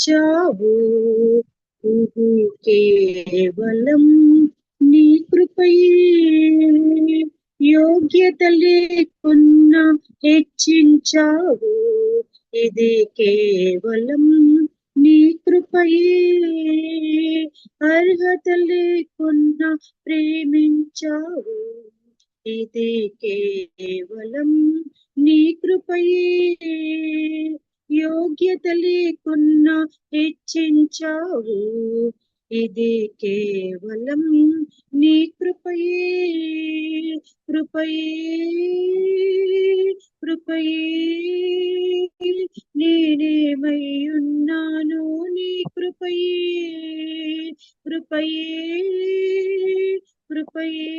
హెచ్చించావు. ఇది కేవలం నీ కృపయే. యోగ్యత లేకున్నా హెచ్చించావు. ఇది కేవలం నీ కృపయే. అర్హత లేకున్నా ప్రేమించావు. ఇది కేవలం నీ కృపయే. యోగ్యత లేకున్నా హెచ్చించావు. ఇది కేవలం నీ కృపయే. కృపయే కృపయే నేనేమై ఉన్నాను నీ కృపయే. కృపయే కృపయే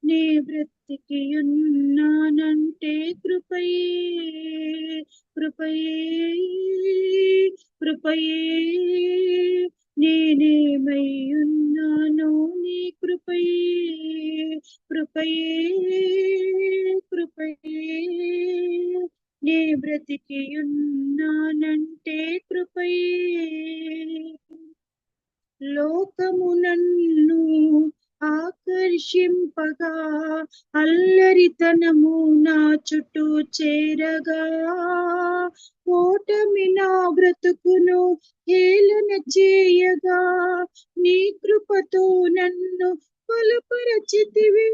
నీ బ్రతికి ఉన్నానంటే కృపయే. కృపయే కృపయే నేనేమై ఉన్నాను నీ కృపయే. కృపయే కృపయే నీ బ్రతికి ఉన్నానంటే కృపయే. లోకము నన్ను ఆకర్షింపగా, అల్లరితనము నా చుట్టూ చేరగా, ఓటమి నా బ్రతుకును హేళన చేయగా, నీ కృపతో నన్ను బలపరచితివి.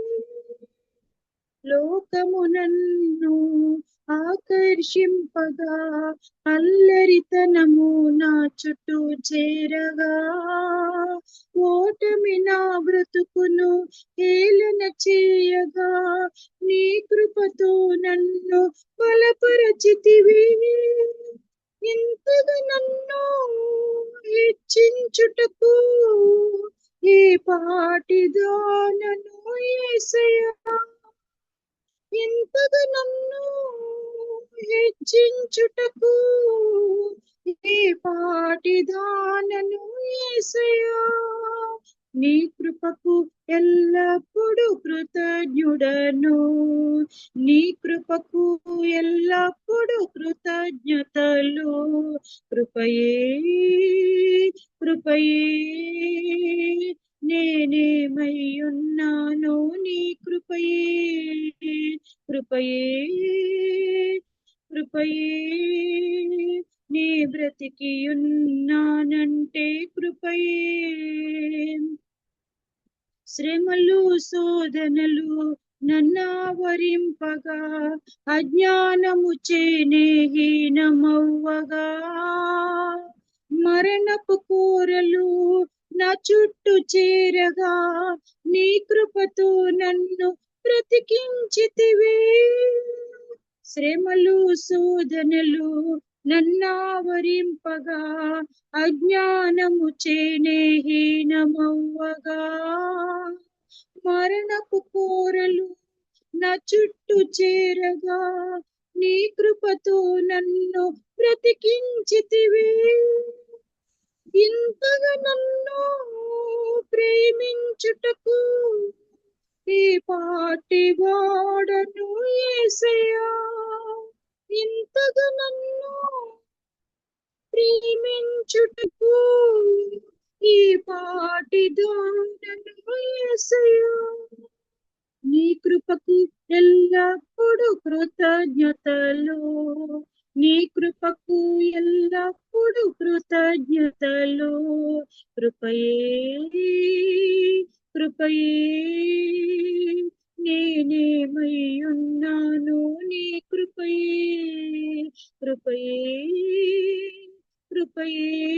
లోకము నన్ను ఆకర్షింపగా, అల్లరితనము నా చుట్టూ చేరగా, ఓటమి నా బ్రతుకును హేళన చేయగా, నీ కృపతో నన్ను బలపరచితివి. ఇంతగా నన్ను హెచ్చించుటకు ఏ పాటిదానను యేసయ్యా. ఇంతగా నన్ను హెచ్చించుటకు ఏ పాటిదానను యేసయ్యా. నీ కృపకు ఎల్లప్పుడూ కృతజ్ఞుడను. నీ కృపకు ఎల్లప్పుడూ కృతజ్ఞతలు. కృపయే కృపయే నేనేమై ఉన్నాను నీ కృపయే. కృపయే కృపయే నీ బ్రతికి ఉన్నానంటే కృపయే. శ్రమలు శోధనలు నన్నావరింపగా, అజ్ఞానము చేనే హీనమవ్వగా, మరణపు కోరలు నా చుట్టూ చేరగా, నీ కృపతో నన్ను బ్రతికించితివి. శ్రమలు శోధనలు నన్నావరింపగా, అజ్ఞానము చేనే హీనమవ్వగా, మరణపు కోరలు నా చుట్టూ చేరగా, నీ కృపతో నన్ను బ్రతికించితివి. ఇంతగా నన్ను ప్రేమించుటకు ఈ పాటి వాడను యేసయ్యా. ఇంతగా నన్ను ప్రేమించుటకు ఈ పాటి వాడను యేసయ్యా. నీ కృపకు ఎల్లప్పుడూ కృతజ్ఞతలు. నీ కృపకు ఎల్లప్పుడూ కృతజ్ఞతలు. కృపయే కృపయే నేనేమై ఉన్నాను నీ కృపయే. కృపయే కృపయే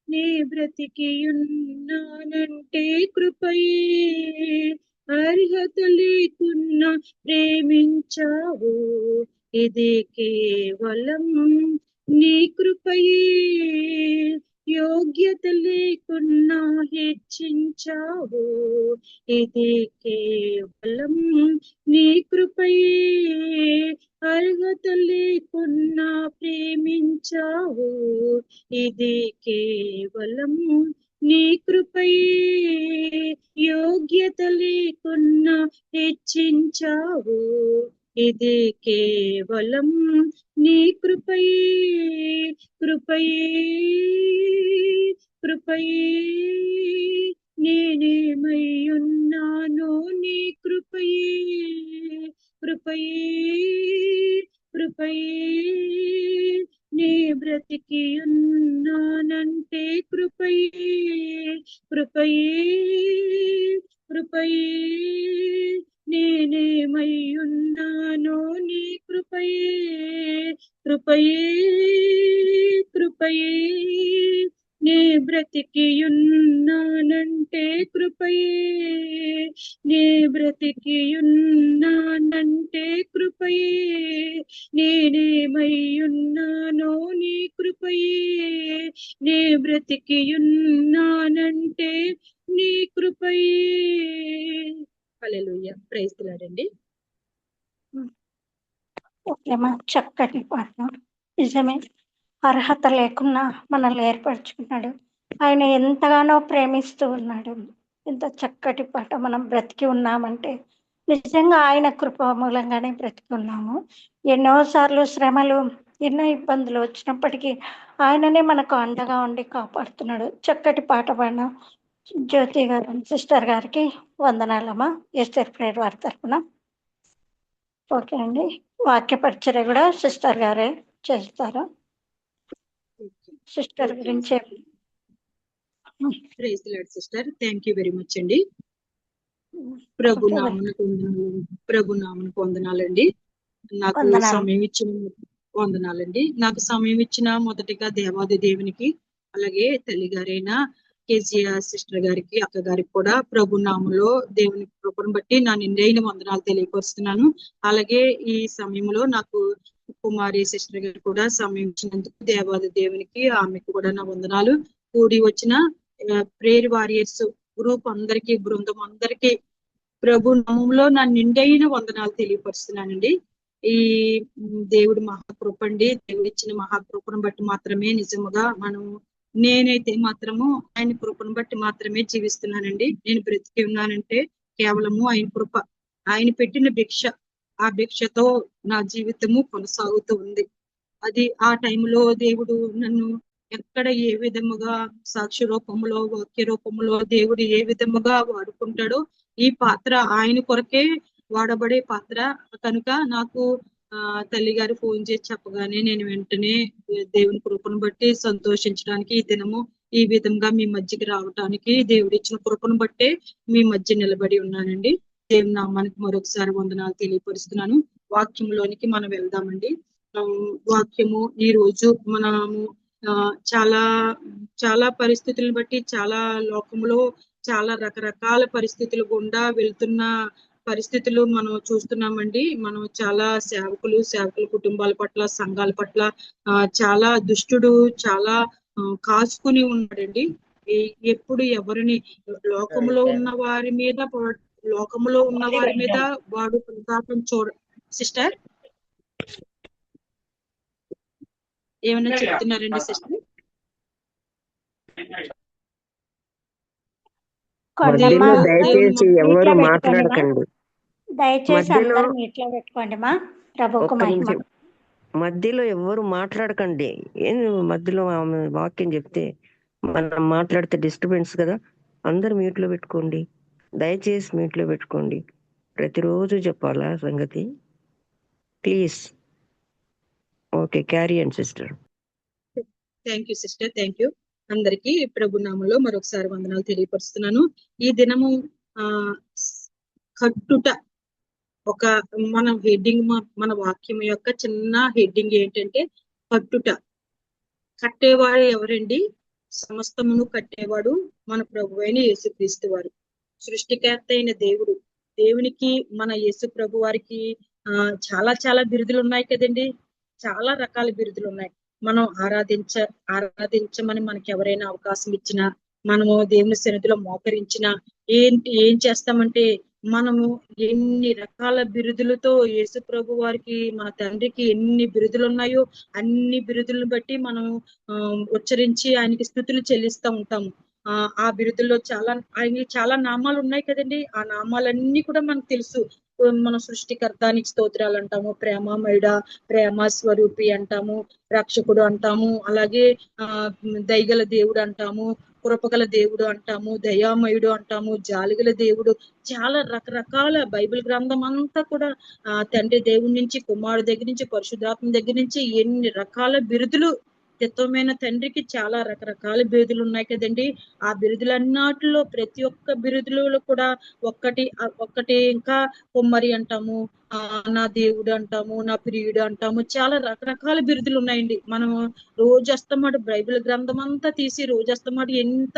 నీ బ్రతికి ఉన్నానంటే కృపయే. అర్హత లేకున్నా ప్రేమించావు. ఇది కేవలం నీ కృపయే. యోగ్యత లేకున్నా హెచ్చించావు. ఇది కేవలం నీ కృపయే. అర్హత లేకున్నా ప్రేమించావు. ఇది కేవలం నీ కృపయే. యోగ్యత లేకున్నా హెచ్చించావు. ఇది కేవలం నీ కృపయే. కృపయే కృపయే నేనేమై ఉన్నానో నీ కృపయే కృపయే కృపయే నే బ్రతికి ఉన్నానంటే కృపయే కృపయే కృపయే నేనేమై ఉన్నానో నీ కృపయే కృపయే కృపయే నే బ్రతికి ఉన్నానంటే కృపయే నే బ్రతికి ఉన్నానంటే కృపయే నేనేమై ఉన్నానో నీ కృపయే నే బ్రతికి ఉన్నానంటే నీ కృపయే. హల్లెలూయా. ప్రైజ్ ది లార్డ్ అండి. ఓకేమా, చక్కటి పాట. నిజమే, అర్హత లేకున్నా మనల్ని ఏర్పరచుకున్నాడు. ఆయన ఎంతగానో ప్రేమిస్తూ ఉన్నాడు. ఎంత చక్కటి పాట. మనం బ్రతికి ఉన్నామంటే నిజంగా ఆయన కృప మూలంగానే బ్రతికి ఉన్నాము. ఎన్నోసార్లు శ్రమలు, ఎన్నో ఇబ్బందులు వచ్చినప్పటికీ ఆయననే మనకు అండగా ఉండి కాపాడుతున్నాడు. చక్కటి పాట పాడిన జ్యోతి గారు, సిస్టర్ గారికి వందనాలమ్మా, ఎస్టర్ ప్రేయర్ వారి తరఫున. ఓకే అండి, వాక్య పరిచర్య కూడా సిస్టర్ గారే చేస్తారు. సిస్టర్ గురించి praise the lord sister. Thank you very much అండి. ప్రభు నామమునకు వందనాలండి. నాకు సమయం ఇచ్చిన వందనాలండి. నాకు సమయం ఇచ్చిన మొదటిగా దేవాది దేవునికి, అలాగే తల్లి గారైన కేసీఆర్ సిస్టర్ గారికి, అక్క గారికి కూడా ప్రభు నామంలో దేవుని కృపను బట్టి నా నిండైన వందనాలు తెలియపరుస్తున్నాను. అలాగే ఈ సమయంలో నాకు కుమారి సిస్టర్ గారు కూడా సమయం ఇచ్చినందుకు దేవాది దేవునికి, ఆమెకు కూడా నా వందనాలు. కూడి వచ్చిన ప్రేయర్ వారియర్స్ గ్రూప్ అందరికీ, బృందం అందరికీ ప్రభు నామంలో నా నిండైన వందనాలు తెలియపరుస్తున్నానండి. ఈ దేవుడి మహాకృప అండి. దేవుడు ఇచ్చిన మహాకృపను బట్టి మాత్రమే నిజముగా నేనైతే మాత్రము ఆయన కృపను బట్టి మాత్రమే జీవిస్తున్నానండి. నేను బ్రతికి ఉన్నానంటే కేవలము ఆయన కృప, ఆయన పెట్టిన భిక్ష. ఆ భిక్షతో నా జీవితము కొనసాగుతూ ఉంది. అది ఆ టైంలో దేవుడు నన్ను ఎక్కడ ఏ విధముగా సాక్షి రూపంలో, వాక్య రూపంలో దేవుడు ఏ విధముగా వాడుకుంటాడో, ఈ పాత్ర ఆయన కొరకే వాడబడే పాత్ర కనుక నాకు తల్లి గారు ఫోన్ చేసి చెప్పగానే నేను వెంటనే దేవుని కృపను బట్టి సంతోషించడానికి, ఈ దినము ఈ విధంగా మీ మధ్యకి రావటానికి దేవుడు ఇచ్చిన కృపను బట్టే మీ మధ్య నిలబడి ఉన్నానండి. దేవుని నామానికి మరొకసారి వందనాలు తెలియపరుస్తున్నాను. వాక్యంలోనికి మనం వెళ్దామండి. వాక్యము ఈ రోజు మనము చాలా చాలా పరిస్థితులను బట్టి, చాలా లోకంలో చాలా రకరకాల పరిస్థితులు గుండా వెళ్తున్న పరిస్థితులు మనం చూస్తున్నామండి. మనం చాలా సేవకుల కుటుంబాల పట్ల, సంఘాల పట్ల చాలా దుష్టుడు చాలా కాచుకుని ఉన్నాడండి. ఎప్పుడు ఎవరిని లోకంలో ఉన్న వారి మీద వాడు ప్రతాపం సిస్టర్ ఏమైనా చెప్తున్నారండి సిస్టర్? దయచేసి ఎవరు మాట్లాడకండి. మధ్యలో ఎవరు మాట్లాడకండి. ఏం మధ్యలో ఆమె వాక్యం చెప్తే మనం మాట్లాడితే డిస్టర్బెన్స్ కదా. అందరు మ్యూట్ లో పెట్టుకోండి, దయచేసి మ్యూట్ లో పెట్టుకోండి. ప్రతిరోజు చెప్పాలా సంగతి, please. Okay, carry and sister. Thank you sister, thank you. అందరికీ ప్రభు నామంలో మరొకసారి వందనాలు తెలియపరుస్తున్నాను. ఈ దినము కట్టుట ఒక మన హెడ్డింగ్, మన వాక్యం యొక్క చిన్న హెడ్డింగ్ ఏంటంటే కట్టుట. కట్టేవాడు ఎవరండి? సమస్తమును కట్టేవాడు మన ప్రభు అయిన యేసుక్రీస్తు వారు. సృష్టికర్త అయిన దేవుడు. దేవునికి, మన యేసు ప్రభు వారికి చాలా చాలా బిరుదులు ఉన్నాయి కదండి. చాలా రకాల బిరుదులు ఉన్నాయి. మనం ఆరాధించమని మనకి ఎవరైనా అవకాశం ఇచ్చినా, మనము దేవుని సన్నిధిలో మోకరించినా ఏం చేస్తామంటే, మనము ఎన్ని రకాల బిరుదులతో యేసు ప్రభు వారికి, మన తండ్రికి ఎన్ని బిరుదులు ఉన్నాయో అన్ని బిరుదులను బట్టి మనం ఉచ్చరించి ఆయనకి స్తుతులు చెల్లిస్తూ ఉంటాము. ఆ బిరుదుల్లో ఆయనకి చాలా నామాలు ఉన్నాయి కదండి. ఆ నామాలన్నీ కూడా మనకు తెలుసు. మన సృష్టికర్తానికి స్తోత్రాలు అంటాము, ప్రేమమయుడ, ప్రేమ స్వరూపి అంటాము, రక్షకుడు అంటాము, అలాగే దయగల దేవుడు అంటాము, కృపగల దేవుడు అంటాము, దయామయుడు అంటాము, జాలిగల దేవుడు. చాలా రకరకాల బైబిల్ గ్రంథం అంతా కూడా తండ్రి దేవుడి నుంచి, కుమారుడు దగ్గర నుంచి, పరిశుద్ధాత్మ దగ్గర నుంచి ఎన్ని రకాల బిరుదులు, చిత్తమైన తండ్రికి చాలా రకరకాల బిరుదులు ఉన్నాయి కదండి. ఆ బిరుదులన్నిటిలో ప్రతి ఒక్క బిరుదులలో కూడా ఒక్కటి ఇంకా కుమ్మరి అంటాము, నా దేవుడు అంటాము, నా ప్రియుడు అంటాము, చాలా రకరకాల బిరుదులు ఉన్నాయండి. మనం రోజస్తమాట బైబిల్ గ్రంథం అంతా తీసి రోజస్తమాట ఎంత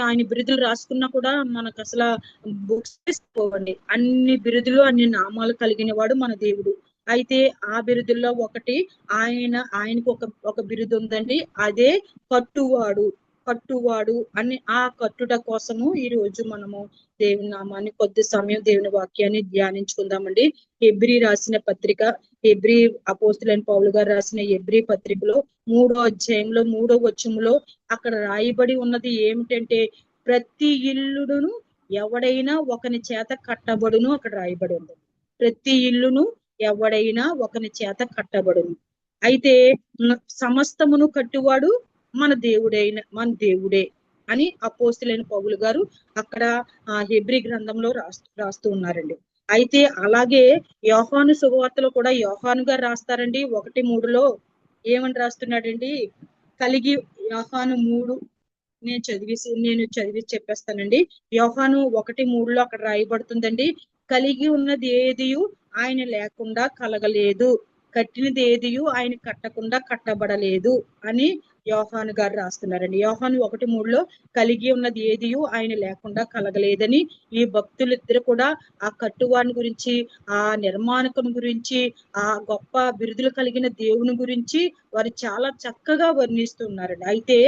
ఆయన బిరుదులు రాసుకున్నా కూడా మనకు అసలు బుక్స్ పోవండి. అన్ని బిరుదులు, అన్ని నామాలు కలిగిన వాడు మన దేవుడు. అయితే ఆ బిరుదుల్లో ఒకటి ఆయనకు ఒక బిరుదు ఉందండి, అదే కట్టువాడు అని. ఆ కట్టుట కోసము ఈ రోజు మనము దేవుని నామాన్ని, కొద్ది సమయం దేవుని వాక్యాన్ని ధ్యానించుకుందామండి. హెబ్రీ రాసిన పత్రిక, హెబ్రీ అపోస్తులైన పౌలు గారు రాసిన హెబ్రీ పత్రికలో 3వ అధ్యాయంలో 3వ వచనంలో అక్కడ రాయబడి ఉన్నది ఏమిటంటే, ప్రతి ఇల్లును ఎవడైనా ఒకని చేత కట్టబడును అక్కడ రాయబడి ఉంది. ప్రతి ఇల్లును ఎవడైనా ఒకని చేత కట్టబడును. అయితే సమస్తమును కట్టువాడు మన దేవుడే అని అపోస్తులైన పౌలు గారు అక్కడ హెబ్రీ గ్రంథంలో రాస్తూ ఉన్నారండి. అయితే అలాగే యోహాను శుభవార్తలో కూడా యోహాను గారు రాస్తారండి 1:3 ఏమని రాస్తున్నాడండి, యోహాను 3 నేను చదివి చెప్పేస్తానండి. యోహాను 1:3 అక్కడ రాయబడుతుందండి, కలిగి ఉన్నది ఏదియు ఆయన లేకుండా కలగలేదు, కట్టినది ఏదియు ఆయన కట్టకుండా కట్టబడలేదు అని యోహాను గారు రాస్తున్నారండి. యోహాను 1:3 కలిగి ఉన్నది ఏదియు ఆయన లేకుండా కలగలేదని ఈ భక్తులిద్దరు కూడా ఆ కట్టువాని గురించి, ఆ నిర్మాణకుని గురించి, ఆ గొప్ప బిరుదులు కలిగిన దేవుని గురించి వారు చాలా చక్కగా వర్ణిస్తున్నారండి. అయితే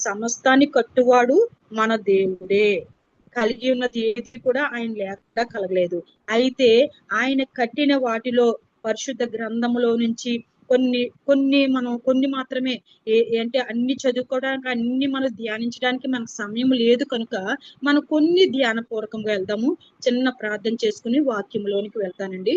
సమస్తాన్ని కట్టువాడు మన దేవుడే, కలిగి ఉన్నది ఏది కూడా ఆయన లేకుండా కలగలేదు. అయితే ఆయన కట్టిన వాటిలో పరిశుద్ధ గ్రంథములో నుంచి కొన్ని మాత్రమే, అంటే అన్ని చదువుకోవడానికి, అన్ని మనం ధ్యానించడానికి మనకు సమయం లేదు కనుక మనం కొన్ని ధ్యానపూర్వకంగా వెళ్దాము. చిన్న ప్రార్థన చేసుకుని వాక్యంలోనికి వెళ్తానండి.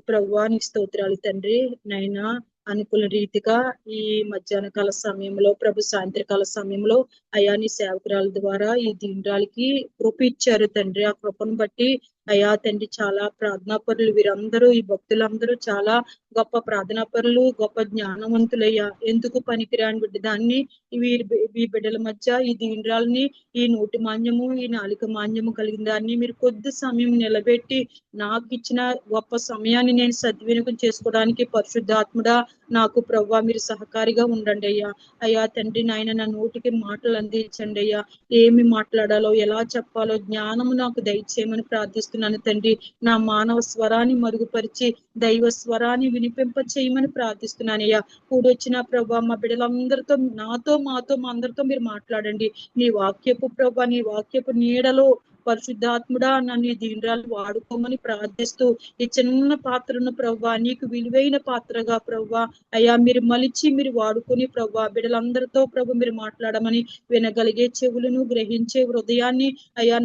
ప్రభువా నీకు స్తోత్రాలు తండ్రి. నైనా అనుకున్న రీతిగా ఈ మధ్యాహ్న కాల సమయంలో, ప్రభు సాయంత్రకాల సమయంలో అయా నీ సేవకురాల ద్వారా ఈ దీనురాలికి కృప ఇచ్చారు తండ్రి. ఆ కృపను బట్టి అయా తండ్రి చాలా ప్రార్థనాపరులు వీరందరూ, ఈ భక్తులందరూ చాలా గొప్ప ప్రార్థనాపరులు, గొప్ప జ్ఞానవంతులయ్యా. ఎందుకు పనికిరాని బిడ్డ దాన్ని ఈ బిడ్డల మధ్య ఈ దీనురాలని, ఈ నోటి మాన్యము, ఈ నాలుక మాన్యము కలిగిన దాన్ని మీరు కొద్ది సమయం నిలబెట్టి నాకు ఇచ్చిన గొప్ప సమయాన్ని నేను సద్వినియోగం చేసుకోవడానికి పరిశుద్ధాత్ముడా నాకు ప్రభువా మీరు సహకారిగా ఉండండి అయ్యా. అయ్యా తండ్రి నాయన నా నోటికి మాటలు అందించండి అయ్యా. ఏమి మాట్లాడాలో, ఎలా చెప్పాలో జ్ఞానము నాకు దయచేయమని ప్రార్థిస్తున్నాను తండ్రి. నా మానవ స్వరాన్ని మరుగుపరిచి దైవ స్వరాన్ని వినిపింప చేయమని ప్రార్థిస్తున్నానయ్యా. కూడొచ్చిన ప్రభా మా బిడ్డలందరితో, నాతో, మాతో, మా అందరితో మీరు మాట్లాడండి. నీ వాక్యపు ప్రభా, నీ వాక్యపు నీడలో పరిశుద్ధాత్ముడా నన్ను దీనురాలు వాడుకోమని ప్రార్థిస్తూ, ఈ చిన్న పాత్రను ప్రభా నీకు విలువైన పాత్రగా ప్రభా అయ్యా మీరు మలిచి మీరు వాడుకొని ప్రభా బిడ్డలందరితో ప్రభు మీరు మాట్లాడమని, వినగలిగే చెవులను, గ్రహించే హృదయాన్ని అయ్యా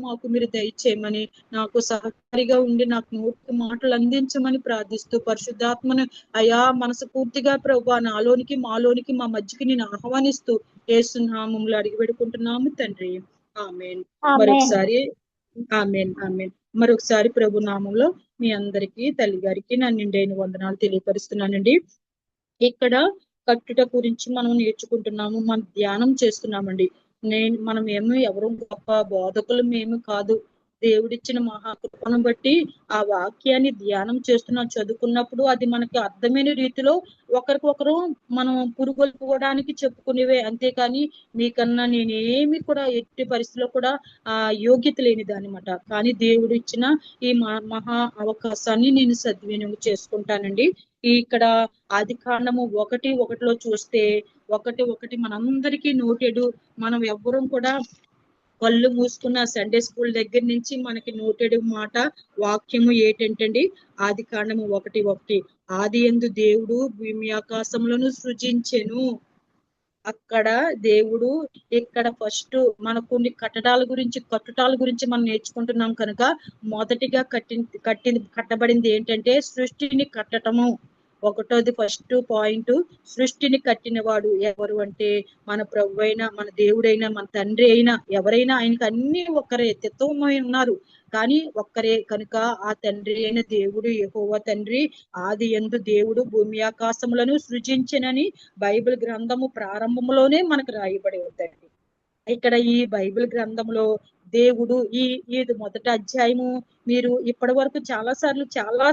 మాకు మీరు దయచేయమని, నాకు సహకారిగా ఉండి నాకు నోటి మాటలు అందించమని ప్రార్థిస్తూ, పరిశుద్ధాత్మను అయ్యా మనసు పూర్తిగా ప్రభా నాలోనికి, మాలోనికి, మా మధ్యకి నేను ఆహ్వానిస్తూ యేసు నామములో అడిగి పెడుకుంటున్నాము తండ్రి. ఆమేన్. మరొకసారి ప్రభు నామంలో మీ అందరికీ, తల్లి గారికి నా నిండైన వందనాలు తెలియపరుస్తున్నానండి. ఇక్కడ కట్టుట గురించి మనం నేర్చుకుంటున్నాము, మనం ధ్యానం చేస్తున్నామండి. మనం ఎవరు గొప్ప బోధకులు మేము కాదు. దేవుడిచ్చిన మహాకృపను బట్టి ఆ వాక్యాన్ని ధ్యానం చేస్తున్నాం, చదువుకున్నప్పుడు అది మనకి అర్థమైన రీతిలో ఒకరికొకరు మనం పురుగొల్పుకోవడానికి చెప్పుకునేవే, అంతేకాని మీకన్నా నేనేమి కూడా ఎట్టి పరిస్థితిలో కూడా యోగ్యత లేనిదన్నమాట. కానీ దేవుడు ఇచ్చిన ఈ మహా అవకాశాన్ని నేను సద్వినియోగం చేసుకుంటానండి. ఇక్కడ ఆదికాండము 1:1 చూస్తే 1:1 మనందరికీ నోటెడు. మనం ఎవ్వరం కూడా కళ్ళు మూసుకున్న సండే స్కూల్ దగ్గర నుంచి మనకి నోటెడు మాట వాక్యము ఏంటంటండి, ఆదికాండము 1:1 ఆది యందు దేవుడు భూమి ఆకాశములను సృజించెను. అక్కడ దేవుడు ఇక్కడ ఫస్ట్ మన కొన్ని కట్టడాల గురించి మనం నేర్చుకుంటున్నాం కనుక మొదటిగా కట్టబడింది ఏంటంటే సృష్టిని కట్టటము. ఒకటోది ఫస్ట్ పాయింట్, సృష్టిని కట్టినవాడు ఎవరు అంటే మన ప్రభు అయినా, మన దేవుడైనా, మన తండ్రి అయినా, ఎవరైనా ఆయనకి అన్ని ఒక్కరే, తత్వమై ఉన్నారు కానీ ఒక్కరే కనుక ఆ తండ్రి అయిన దేవుడు యెహోవా తండ్రి ఆది యందు దేవుడు భూమి ఆకాశములను సృజించెనని బైబిల్ గ్రంథము ప్రారంభంలోనే మనకు రాయబడి ఉందండి. ఇక్కడ ఈ బైబిల్ గ్రంథంలో దేవుడు ఇది మొదటి అధ్యాయము మీరు ఇప్పటి వరకు చాలా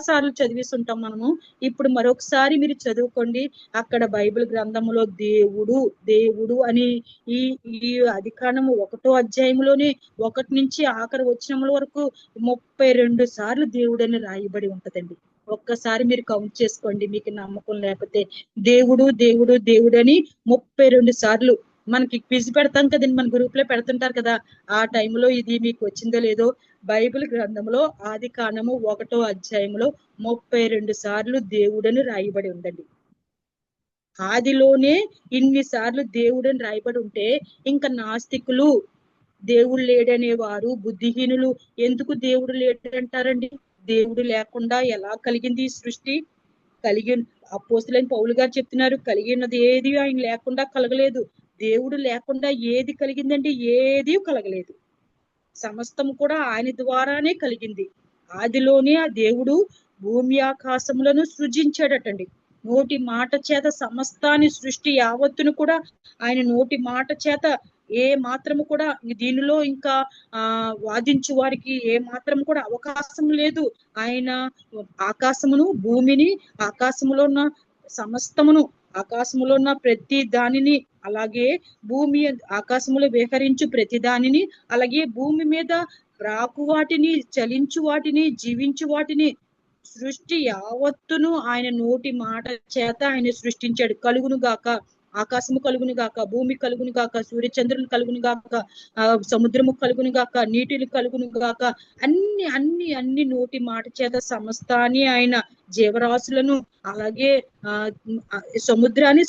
సార్లు చదివిస్తుంటాం మనము. ఇప్పుడు మరొకసారి మీరు చదువుకోండి. అక్కడ బైబిల్ గ్రంథంలో దేవుడు అని ఈ ఈ అధికారము 1వ అధ్యాయంలోనే 1 నుంచి ఆఖరి వచనముల వరకు 32 సార్లు దేవుడని రాయబడి ఉంటదండి. ఒక్కసారి మీరు కౌంట్ చేసుకోండి, మీకు నమ్మకం లేకపోతే. దేవుడు అని 32 సార్లు. మనకి క్విజ్ పెడతాం కదండి, మన గ్రూప్ లో పెడుతుంటారు కదా, ఆ టైంలో ఇది మీకు వచ్చిందో లేదో. బైబిల్ గ్రంథంలో ఆది కాండము 1వ అధ్యాయంలో 32 సార్లు దేవుడని రాయబడి ఉందండి. ఆదిలోనే ఇన్ని సార్లు దేవుడని రాయబడి ఉంటే ఇంకా నాస్తికులు, దేవుడు లేడనేవారు, బుద్ధిహీనులు ఎందుకు దేవుడు లేడంటారండి? దేవుడు లేకుండా ఎలా కలిగింది ఈ సృష్టి? అపోస్తలుడైన పౌలు గారు చెప్తున్నారు, కలిగినది ఏది ఆయన లేకుండా కలగలేదు. దేవుడు లేకుండా ఏది కలిగిందండి? ఏది కలగలేదు. సమస్తము కూడా ఆయన ద్వారానే కలిగింది. ఆదిలోనే ఆ దేవుడు భూమి ఆకాశములను సృజించాడటండి. నోటి మాట చేత సమస్తాన్ని, సృష్టి యావత్తును కూడా ఆయన నోటి మాట చేత ఏ మాత్రము కూడా దీనిలో ఇంకా వాదించు వారికి ఏ మాత్రం కూడా అవకాశం లేదు. ఆయన ఆకాశమును, భూమిని, ఆకాశములో ఉన్న సమస్తమును, ఆకాశములో ఉన్న ప్రతి దానిని, అలాగే భూమి ఆకాశములో విహరించు ప్రతి దానిని, అలాగే భూమి మీద రాకు వాటిని, చలించు వాటిని, జీవించు వాటిని, సృష్టి యావత్తును ఆయన నోటి మాట చేత ఆయన సృష్టించాడు. కలుగును గాక, ఆకాశము కలుగును గాక, భూమి కలుగును గాక, సూర్యచంద్రులు కలుగును గాక, సముద్రము కలుగును గాక, నీటిలు కలుగును గాక, అన్ని నోటి మాట చేత సమస్తాన్ని, ఆయన జీవరాశులను, అలాగే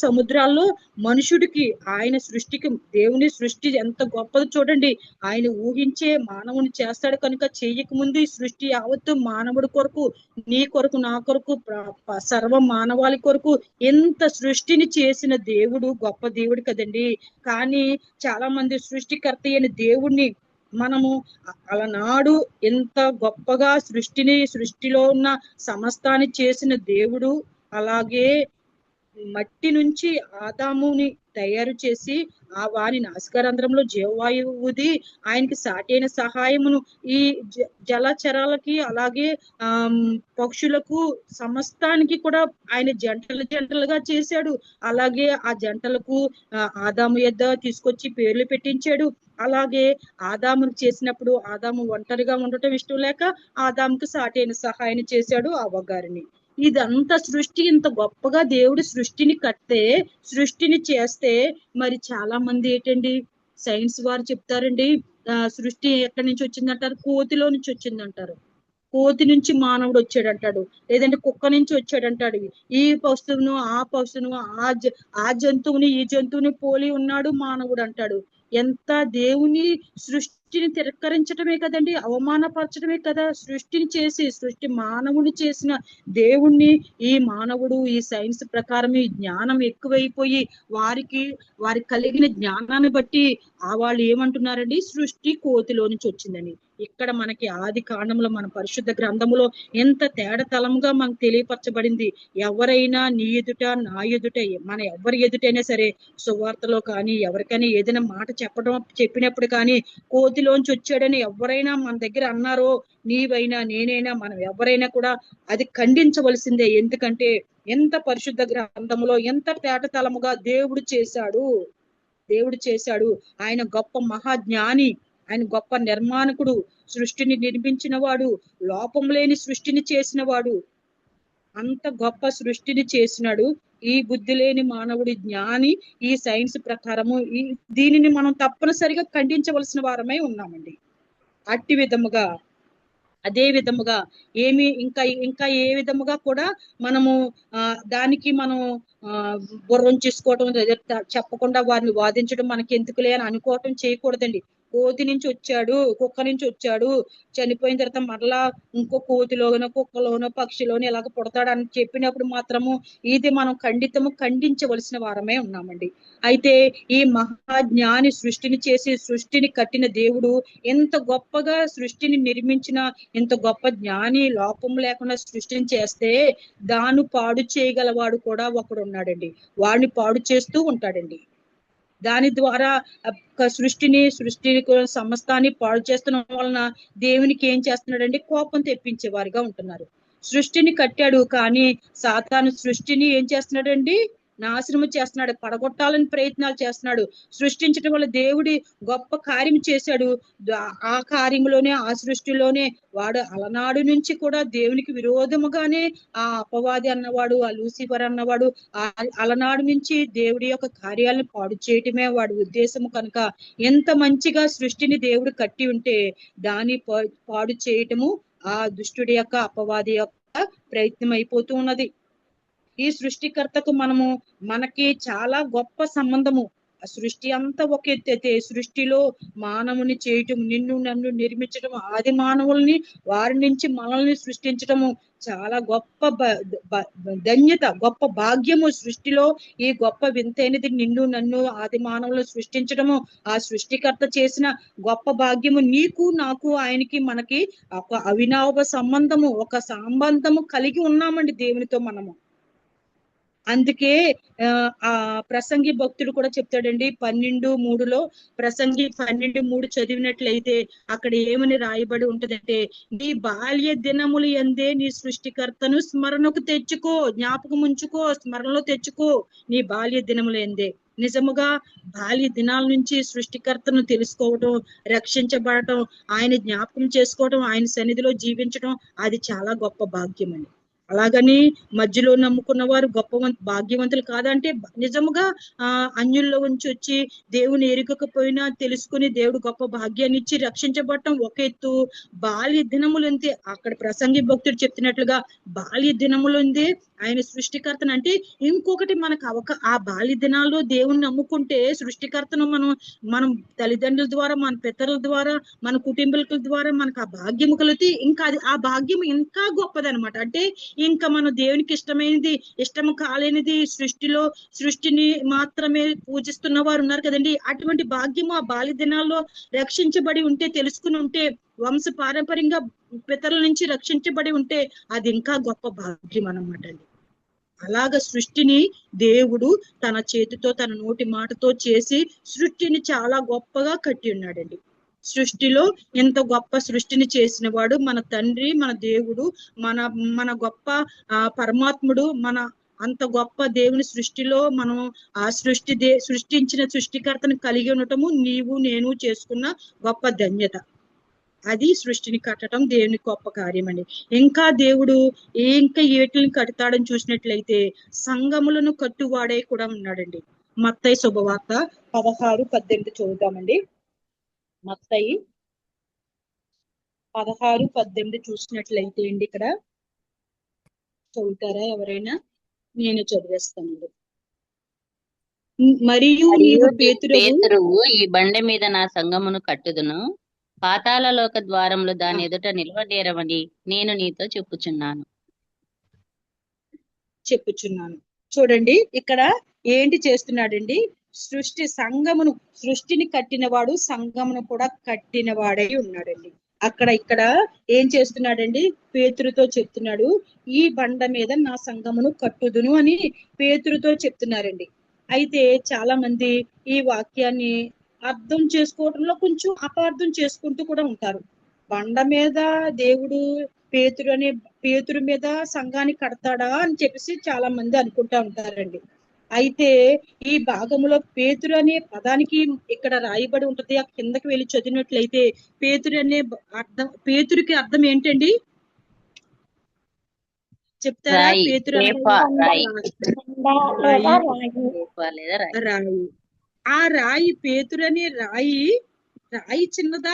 సముద్రాల్లో మనుషుడికి, ఆయన సృష్టికి, దేవుని సృష్టి ఎంత గొప్పదో చూడండి. ఆయన ఊహించే మానవుని చేస్తాడు కనుక చేయక ముందు ఈ సృష్టి యావత్తు మానవుడి కొరకు, నీ కొరకు, నా కొరకు, సర్వ మానవాళి కొరకు ఎంత సృష్టిని చేసిన దేవుడు గొప్ప దేవుడు కదండి. కానీ చాలా మంది సృష్టికర్త అయిన దేవుణ్ణి మనము అలనాడు ఎంత గొప్పగా సృష్టిలో ఉన్న సమస్తాన్ని చేసిన దేవుడు, అలాగే మట్టి నుంచి ఆదాముని తయారు చేసి ఆ వాని నాసికారంధ్రంలో జీవవాయువు ఊది ఆయనకి సాటైన సహాయమును ఈ జలచరాలకి, అలాగే పక్షులకు, సమస్తానికి కూడా ఆయన జంటలుగా చేశాడు. అలాగే ఆ జంటలకు ఆదాము యొద్ద తీసుకొచ్చి పేర్లు పెట్టించాడు. అలాగే ఆదాము చేసినప్పుడు ఆదాము ఒంటరిగా ఉండటం ఇష్టం లేక ఆదాముకు సాటైన సహాయం చేశాడు అవ్వగారిని. ఇదంతా సృష్టి ఇంత గొప్పగా దేవుడు సృష్టిని చేస్తే మరి చాలా మంది ఏంటండి, సైన్స్ వారు చెప్తారండి, సృష్టి ఎక్కడి నుంచి వచ్చిందంటారు? కోతిలో నుంచి వచ్చిందంటారు. కోతి నుంచి మానవుడు వచ్చాడంటాడు, లేదంటే కుక్క నుంచి వచ్చాడంటాడు. ఈ పశువును, ఆ పశువును, ఆ జంతువుని, ఈ జంతువుని పోలి ఉన్నాడు మానవుడు అంటాడు. ఎంత దేవుని సృష్టిని తిరస్కరించడమే కదండి, అవమానపరచడమే కదా. సృష్టి మానవుని చేసిన దేవుణ్ణి ఈ మానవుడు ఈ సైన్స్ ప్రకారం ఈ జ్ఞానం ఎక్కువైపోయి వారికి కలిగిన జ్ఞానాన్ని బట్టి వాళ్ళు ఏమంటున్నారండి? సృష్టి కోతిలో నుంచి వచ్చిందని. ఇక్కడ మనకి ఆది కాండంలో మన పరిశుద్ధ గ్రంథములో ఎంత తేడతలంగా మనకు తెలియపరచబడింది. ఎవరైనా నీ ఎదుట, నా ఎదుట, మన ఎవరి ఎదుటైనా సరే, సువార్తలో కానీ ఎవరికైనా ఏదైనా మాట చెప్పినప్పుడు కానీ కోతిలోంచి వచ్చాడని ఎవరైనా మన దగ్గర అన్నారో, నీవైనా నేనైనా మనం ఎవరైనా కూడా అది ఖండించవలసిందే. ఎందుకంటే ఎంత పరిశుద్ధ గ్రంథములో ఎంత తేటతలముగా దేవుడు చేశాడు. ఆయన గొప్ప మహాజ్ఞాని, ఆయన గొప్ప నిర్మాణకుడు, సృష్టిని నిర్మించిన వాడు, లోపం లేని సృష్టిని చేసిన వాడు, అంత గొప్ప సృష్టిని చేసినాడు. ఈ బుద్ధి లేని మానవుడి జ్ఞాని ఈ సైన్స్ ప్రకారము దీనిని మనం తప్పనిసరిగా ఖండించవలసిన వారమై ఉన్నామండి. అట్టి విధముగా అదే విధముగా ఇంకా ఏ విధముగా కూడా మనము దానికి మనం బుర్రం చేసుకోవటం, చెప్పకుండా వారిని వాదించడం మనకి ఎందుకులే అని అనుకోవటం చేయకూడదండి. కోతి నుంచి వచ్చాడు, కుక్క నుంచి వచ్చాడు, చనిపోయిన తర్వాత మరలా ఇంకో కోతిలోనో కుక్కలోనో పక్షిలోనో ఇలాగ పుడతాడు అని చెప్పినప్పుడు మాత్రము ఇది మనం ఖండించవలసిన వారమే ఉన్నామండి. అయితే ఈ మహాజ్ఞాని సృష్టిని చేసి సృష్టిని కట్టిన దేవుడు ఎంత గొప్పగా సృష్టిని నిర్మించిన ఇంత గొప్ప జ్ఞాని లోపం లేకుండా సృష్టిని చేస్తే దాన్ని పాడు చేయగలవాడు కూడా ఒకడు ఉన్నాడండి. వాడిని పాడు చేస్తూ ఉంటాడండి. దాని ద్వారా సృష్టి సమస్తాన్ని పాడు చేస్తున్న వలన దేవునికి ఏం చేస్తున్నాడండి? కోపం తెప్పించే వారిగా ఉంటున్నారు. సృష్టిని కట్టాడు, కానీ సాతాను సృష్టిని ఏం చేస్తున్నాడండి? నాశనము చేస్తున్నాడు, పడగొట్టాలని ప్రయత్నాలు చేస్తున్నాడు. సృష్టించడం వల్ల దేవుడి గొప్ప కార్యం చేశాడు. ఆ కార్యంలోనే, ఆ సృష్టిలోనే వాడు అలనాడు నుంచి కూడా దేవునికి విరోధముగానే ఆ అపవాది అన్నవాడు, ఆ లూసిఫర్ అన్నవాడు అలనాడు నుంచి దేవుడి యొక్క కార్యాలను పాడు చేయటమే వాడి ఉద్దేశము. కనుక ఎంత మంచిగా సృష్టిని దేవుడు కట్టి ఉంటే దాన్ని పాడు చేయటము ఆ దుష్టుడి యొక్క, అపవాది యొక్క ప్రయత్నం అయిపోతూ ఉన్నది. ఈ సృష్టికర్తకు మనకి చాలా గొప్ప సంబంధము. సృష్టి అంతా ఒక ఎత్తైతే సృష్టిలో మానవుని చేయటం, నిన్ను నన్ను నిర్మించడం, ఆది మానవుల్ని వారి నుంచి మనల్ని సృష్టించటము చాలా గొప్ప ధన్యత, గొప్ప భాగ్యము. సృష్టిలో ఈ గొప్ప వింతైనది నిన్ను నన్ను ఆది మానవులను సృష్టించడము ఆ సృష్టికర్త చేసిన గొప్ప భాగ్యము. నీకు నాకు ఆయనకి మనకి ఒక అవినావ సంబంధము, ఒక సంబంధము కలిగి ఉన్నామండి దేవునితో మనము. అందుకే ఆ ప్రసంగి భక్తుడు కూడా చెప్తాడండి 12:3 ప్రసంగి 12:3 చదివినట్లయితే అక్కడ ఏమని రాయబడి ఉంటదంటే, నీ బాల్య దినములు యందే నీ సృష్టికర్తను స్మరణకు తెచ్చుకో, జ్ఞాపకం ఉంచుకో, స్మరణలో తెచ్చుకో నీ బాల్య దినములు యందే. నిజముగా బాల్య దినాల నుంచి సృష్టికర్తను తెలుసుకోవటం, రక్షించబడటం, ఆయన జ్ఞాపకం చేసుకోవటం, ఆయన సన్నిధిలో జీవించడం అది చాలా గొప్ప భాగ్యం అండి. అలాగని మధ్యలో నమ్ముకున్న వారు భాగ్యవంతులు కాదంటే నిజముగా అన్యుల్లో నుంచి వచ్చి దేవుని ఎరుగకపోయినా తెలుసుకుని దేవుడు గొప్ప భాగ్యాన్ని ఇచ్చి రక్షించబడటం ఒక ఎత్తు. బాల్య దినములు అంతే. అక్కడ ప్రసంగి భక్తుడు చెప్తున్నట్లుగా బాల్య దినములు ఉంది ఆయన సృష్టికర్తను. అంటే ఇంకొకటి మనకు ఆ బాల్య దినాల్లో దేవుణ్ణి నమ్ముకుంటే సృష్టికర్తను మనం తల్లిదండ్రుల ద్వారా, మన పితరుల ద్వారా, మన కుటుంబీకుల ద్వారా మనకు ఆ భాగ్యము కలిగితే ఇంకా అది ఆ భాగ్యం ఇంకా గొప్పదనమాట. అంటే ఇంకా మనం దేవునికి ఇష్టము కాలేనిది సృష్టిని మాత్రమే పూజిస్తున్న వారు ఉన్నారు కదండి. అటువంటి భాగ్యము ఆ బాల్య దినాల్లో రక్షించబడి ఉంటే, తెలుసుకుని ఉంటే, వంశ పారంపర్యంగా పితరుల నుంచి రక్షించబడి ఉంటే అది ఇంకా గొప్ప భాగ్యం అన్నమాట అండి. అలాగ సృష్టిని దేవుడు తన చేతితో, తన నోటి మాటతో చేసి సృష్టిని చాలా గొప్పగా కట్టి ఉన్నాడండి. సృష్టిలో ఎంత గొప్ప సృష్టిని చేసిన వాడు మన తండ్రి, మన దేవుడు, మన గొప్ప పరమాత్ముడు. అంత గొప్ప దేవుని సృష్టిలో మనం ఆ సృష్టించిన సృష్టికర్తను కలిగి ఉండటము నీవు నేను చేసుకున్న గొప్ప ధన్యత. అది సృష్టిని కట్టడం దేవుని గొప్ప కార్యం అండి. ఇంకా దేవుడు ఇంకా ఏటిని కడతాడని చూసినట్లయితే సంఘములను కట్టువాడే కూడా ఉన్నాడండి. మత్తయి శుభవార్త 16:18 చదువుతామండి. మత్తయి 16:18 చూసినట్లయితే అండి, ఇక్కడ చదువుతారా ఎవరైనా? నేను చదివేస్తానండి. మరియు నీవు పేతురువు ఈ బండ మీద నా సంఘమును కట్టుదును, పాతాళ లోక ద్వారములు దాని ఎదుట నిలవనేరవని నేను నీతో చెప్పుచున్నాను. చూడండి ఇక్కడ ఏంటి చేస్తున్నాడండి? సృష్టిని కట్టినవాడు సంఘమును కూడా కట్టినవాడై ఉన్నాడండి. ఇక్కడ ఏం చేస్తున్నాడండి? పేతురుతో చెప్తున్నాడు, ఈ బండ మీద నా సంఘమును కట్టుదును అని పేతురుతో చెప్తున్నారండి. అయితే చాలా మంది ఈ వాక్యాన్ని అర్థం చేసుకోవడంలో కొంచెం అపార్థం చేసుకుంటూ కూడా ఉంటారు. బండ మీద దేవుడు పేతురు మీద సంఘాన్ని కడతాడా అని చెప్పేసి చాలా మంది అనుకుంటా ఉంటారండి. అయితే ఈ భాగంలో పేతురు అనే పదానికి ఇక్కడ రాయబడి ఉంటది. ఆ కిందకి వెళ్ళి చదివినట్లయితే పేతురుకి అర్థం ఏంటండి చెప్తారా? పేతురు రాయి. ఆ రాయి, పేతురు అనే రాయి చిన్నదా,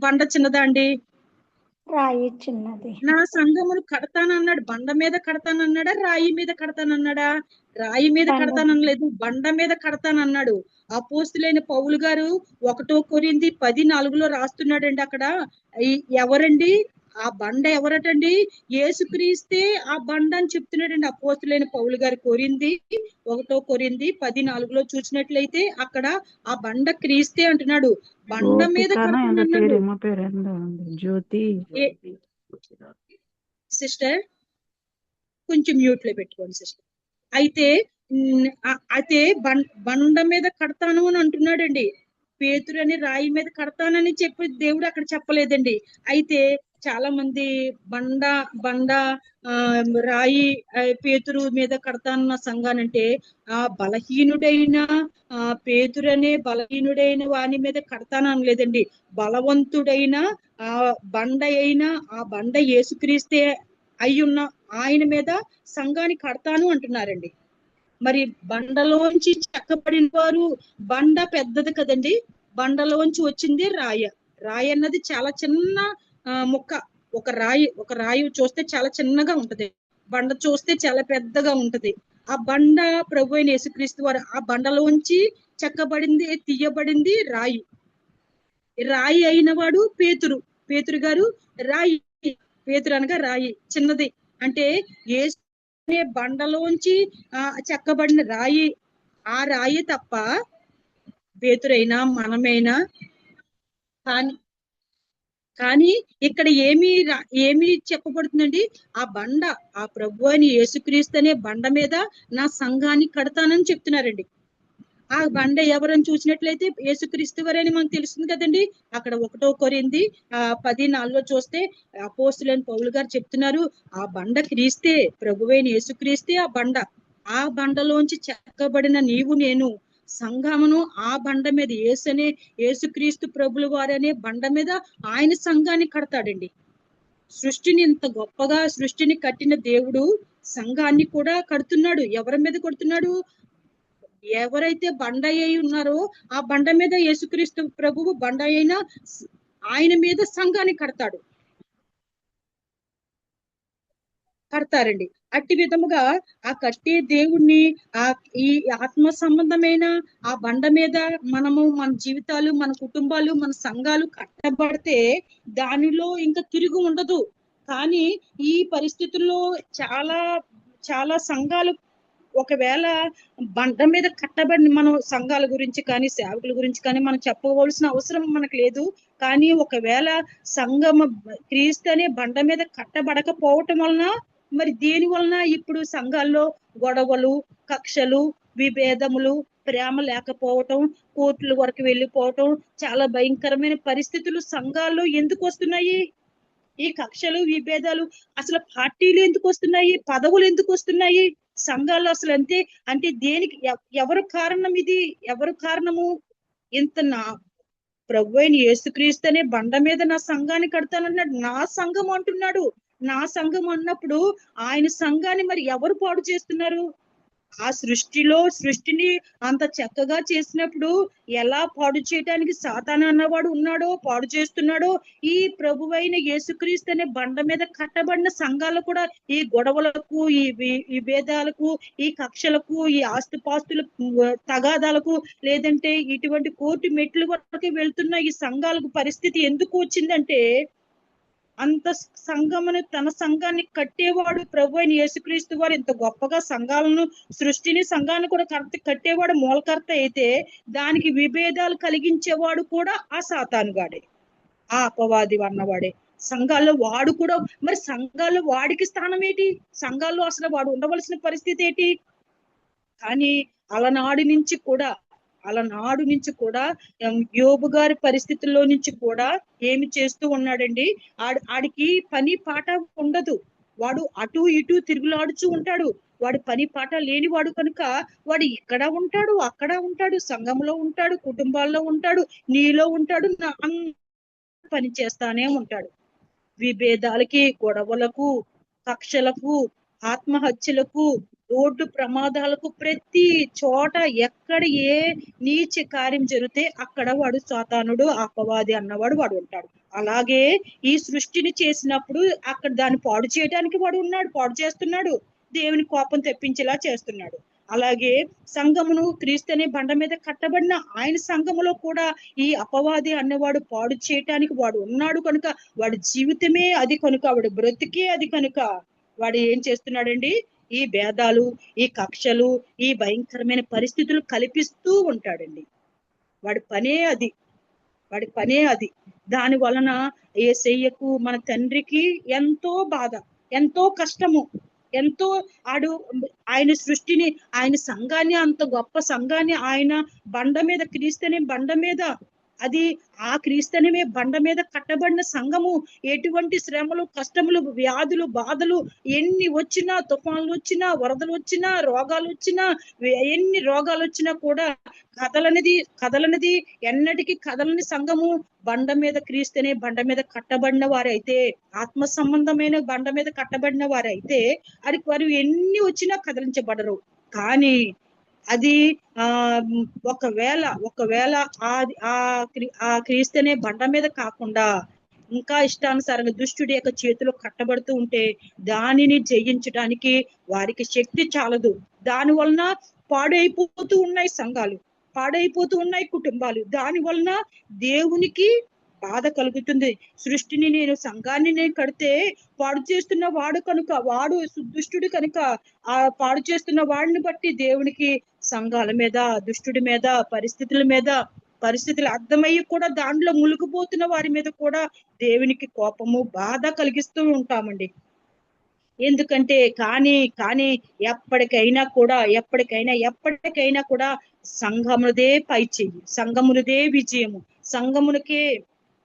బండ చిన్నదా అండి? రాయి చిన్నది. నా సంఘమును కడతానన్నాడు. బండ మీద కడతానన్నాడా, రాయి మీద కడతానన్నాడా? రాయి మీద బండ కడతాననలేదు, బండ మీద కడతానన్నాడు. అపోస్తులైన పౌలు గారు 1 కొరింథీ 10:4 రాస్తున్నాడండి. అక్కడ ఎవరండి ఆ బండ? ఎవరటండి? యేసుక్రీస్తే ఆ బండ అని చెప్తున్నాడండి అపోస్తులైన పౌలు గారు. 1 కొరింథీ 10:4 చూసినట్లయితే అక్కడ ఆ బండ క్రీస్తే అంటున్నాడు. బండ మీద జ్యోతికానా ఎంత పేరు, కడతానన్నాడు. ఏమో పేరు ఎంతో ఉంది, జ్యోతి. సిస్టర్ కొంచెం మ్యూట్ లో పెట్టుకోండి సిస్టర్. అయితే అయితే బండ మీద కడతాను అని అంటున్నాడండి. పేతురు అని రాయి మీద కడతానని చెప్పి దేవుడు అక్కడ చెప్పలేదండి. అయితే చాలా మంది బండ బండ రాయి పేతురు మీద కడతానన్న సంఘానంటే ఆ బలహీనుడైన పేతురు అనే బలహీనుడైన వాని మీద కడతాననలేదండి. బలవంతుడైన ఆ బండ అయినా ఆ బండ యేసుక్రీస్తే అయ్యున్న ఆయన మీద సంఘాన్ని కడతాను అంటున్నారండి. మరి బండలోంచి చెక్కబడిన వారు, బండ పెద్దది కదండి, బండలోంచి వచ్చింది రాయ. రాయి అన్నది చాలా చిన్న ముక్క. ఒక రాయి చూస్తే చాలా చిన్నగా ఉంటది, బండ చూస్తే చాలా పెద్దగా ఉంటది. ఆ బండ ప్రభు అయిన యేసుక్రీస్తు వారు ఆ బండలోంచి చెక్కబడింది, తీయబడింది రాయి. రాయి అయిన వాడు పేతురు గారు రాయి. పేతురు అనగా రాయి, చిన్నది. అంటే యేసు బండలోంచి చెక్కబడిన రాయి, ఆ రాయి తప్ప పేతురైనా మనమైనా కానీ ఇక్కడ ఏమి చెప్పబడుతుందండి? ఆ బండ, ఆ ప్రభు అని యేసుక్రీస్తు అనే బండ మీద నా సంఘాన్ని కడతానని చెప్తున్నారండి. ఆ బండ ఎవరని చూసినట్లయితే యేసుక్రీస్తు వారని మనకు తెలుస్తుంది కదండి. అక్కడ 1 కొరింథీ 10:4 చూస్తే అపోస్తులైన పౌలు గారు చెప్తున్నారు, ఆ బండ క్రీస్తే, ప్రభువైన యేసుక్రీస్తే ఆ బండ. ఆ బండలోంచి చెక్కబడిన నీవు నేను సంఘమును ఆ బండ మీద యేసుక్రీస్తు ప్రభుల వారనే బండ మీద ఆయన సంఘాన్ని కడతాడండి. సృష్టిని ఇంత గొప్పగా సృష్టిని కట్టిన దేవుడు సంఘాన్ని కూడా కడుతున్నాడు. ఎవరి మీద కడుతున్నాడు? ఎవరైతే బండ అయి ఉన్నారో ఆ బండ మీద యేసుక్రీస్తు ప్రభువు బండ అయిన ఆయన మీద సంఘాన్ని కడతారండి. అట్టి విధముగా ఆ కట్టే దేవుణ్ణి ఈ ఆత్మ సంబంధమైన ఆ బండ మీద మనము మన జీవితాలు, మన కుటుంబాలు, మన సంఘాలు కట్టబడితే దానిలో ఇంకా తిరుగు ఉండదు. కానీ ఈ పరిస్థితుల్లో చాలా చాలా సంఘాలు ఒకవేళ బండ మీద కట్టబడిన, మనం సంఘాల గురించి కానీ సేవకుల గురించి కానీ మనం చెప్పవలసిన అవసరం మనకు లేదు. కానీ ఒకవేళ సంఘం క్రీస్తు అనే బండ మీద కట్టబడకపోవటం వలన, మరి దేని వలన ఇప్పుడు సంఘాల్లో గొడవలు, కక్షలు, విభేదములు, ప్రేమ లేకపోవటం, కోర్టుల వరకు వెళ్ళిపోవటం, చాలా భయంకరమైన పరిస్థితులు సంఘాల్లో ఎందుకు వస్తున్నాయి? ఈ కక్షలు, విభేదాలు, అసలు పార్టీలు ఎందుకు వస్తున్నాయి? పదవులు ఎందుకు వస్తున్నాయి సంఘాల్లో? అసలు అంటే దేనికి? ఎవరు కారణం? ఇది ఎవరు కారణము? ఇంత ప్రభు అయిన యేసుక్రీస్తు అనే బండ మీద నా సంఘాన్ని కడతానన్నాడు. నా సంఘం అంటున్నాడు. నా సంఘం అన్నప్పుడు ఆయన సంఘాన్ని మరి ఎవరు పాడు చేస్తున్నారు? ఆ సృష్టిని అంత చక్కగా చేసినప్పుడు ఎలా పాడు చేయడానికి సాతాను అన్నవాడు ఉన్నాడో, పాడు చేస్తున్నాడో, ఈ ప్రభువైన యేసుక్రీస్తు అనే బండ మీద కట్టబడిన సంఘాలు కూడా ఈ గొడవలకు, ఈ భేదాలకు, ఈ కక్షలకు, ఈ ఆస్తిపాస్తుల తగాదాలకు, లేదంటే ఇటువంటి కోర్టు మెట్లు వరకు వెళ్తున్న ఈ సంఘాలకు పరిస్థితి ఎందుకు వచ్చిందంటే, అంత సంఘమును, తన సంఘాన్ని కట్టేవాడు ప్రభు అయిన యేసుక్రీస్తు వారు ఇంత గొప్పగా సంఘాన్ని కూడా కట్టేవాడు మూలకర్త అయితే, దానికి విభేదాలు కలిగించేవాడు కూడా ఆ సాతానుగాడే, ఆ అపవాది అన్నవాడే. సంఘాల్లో వాడు కూడా, మరి సంఘాల్లో వాడికి స్థానం ఏంటి? సంఘాల్లో అసలు వాడు ఉండవలసిన పరిస్థితి ఏంటి? కానీ అలనాడు నుంచి కూడా యోబు గారి పరిస్థితుల్లో నుంచి కూడా ఏమి చేస్తూ ఉన్నాడండి? ఆడికి పని పాట ఉండదు. వాడు అటు ఇటు తిరుగులాడుచూ ఉంటాడు. వాడి పని పాట లేనివాడు కనుక వాడు ఇక్కడ ఉంటాడు, అక్కడ ఉంటాడు, సంఘంలో ఉంటాడు, కుటుంబాల్లో ఉంటాడు, నీలో ఉంటాడు, పని చేస్తానే ఉంటాడు. విభేదాలకి, గొడవలకు, కక్షలకు, ఆత్మహత్యలకు, రోడ్డు ప్రమాదాలకు ప్రతి చోట ఎక్కడ ఏ నీచ కార్యం జరిగితే అక్కడ వాడు సాతానుడు అపవాది అన్నవాడు వాడు ఉంటాడు. అలాగే ఈ సృష్టిని చేసినప్పుడు అక్కడ దాన్ని పాడు చేయడానికి వాడు ఉన్నాడు, పాడు చేస్తున్నాడు, దేవుని కోపం తెప్పించేలా చేస్తున్నాడు. అలాగే సంఘమును క్రీస్తు అనే బండ మీద కట్టబడిన ఆయన సంఘములో కూడా ఈ అపవాది అన్నవాడు పాడు చేయటానికి వాడు ఉన్నాడు కనుక, వాడి జీవితమే అది కనుక, వాడి బ్రతికే అది కనుక వాడు ఏం చేస్తున్నాడండి, ఈ భేదాలు, ఈ కక్షలు, ఈ భయంకరమైన పరిస్థితులు కల్పిస్తూ ఉంటాడండి. వాడి పనే అది, వాడి పనే అది. దాని వలన యేసయ్యకు మన తండ్రికి ఎంతో బాధ, ఎంతో కష్టము, ఎంతో ఆయన సృష్టిని, ఆయన సంఘాన్ని, అంత గొప్ప సంఘాన్ని ఆయన బండ మీద, క్రీస్తునే బండ మీద, అది ఆ క్రీస్తునే బండ మీద కట్టబడిన సంఘము ఎటువంటి శ్రమలు, కష్టములు, వ్యాధులు, బాధలు ఎన్ని వచ్చినా, తుఫాన్లు వచ్చినా, వరదలు వచ్చినా, రోగాలు వచ్చినా, ఎన్ని రోగాలు వచ్చినా కూడా కదలనిది ఎన్నటికీ కదలని సంఘము బండ మీద, క్రీస్తునే బండ మీద కట్టబడిన వారైతే, ఆత్మ సంబంధమైన బండ మీద కట్టబడిన వారైతే అది వారు ఎన్ని వచ్చినా కదలించబడరు. కానీ అది ఒకవేళ ఆ క్రీస్తునే బండ మీద కాకుండా ఇంకా ఇష్టానుసారంగా దుష్టుడి యొక్క చేతిలో కట్టబడుతూ ఉంటే దానిని జయించడానికి వారికి శక్తి చాలదు. దాని వలన పాడైపోతూ ఉన్నాయి సంఘాలు, పాడైపోతూ ఉన్నాయి కుటుంబాలు. దాని వలన దేవునికి బాధ కలుగుతుంది. సృష్టిని నేను, సంఘాన్ని నేను కడితే పాడు చేస్తున్న వాడు కనుక, వాడు దుష్టుడు కనుక, ఆ పాడు చేస్తున్న వాడిని బట్టి దేవునికి సంఘాల మీద, దుష్టుడి మీద, పరిస్థితులు అర్థమయ్యి కూడా దాంట్లో మునిగిపోతున్న వారి మీద కూడా దేవునికి కోపము, బాధ కలిగిస్తూ ఉంటామండి. ఎందుకంటే కానీ ఎప్పటికైనా కూడా సంఘములదే పై చెయ్యి, సంఘములదే విజయము, సంఘములకే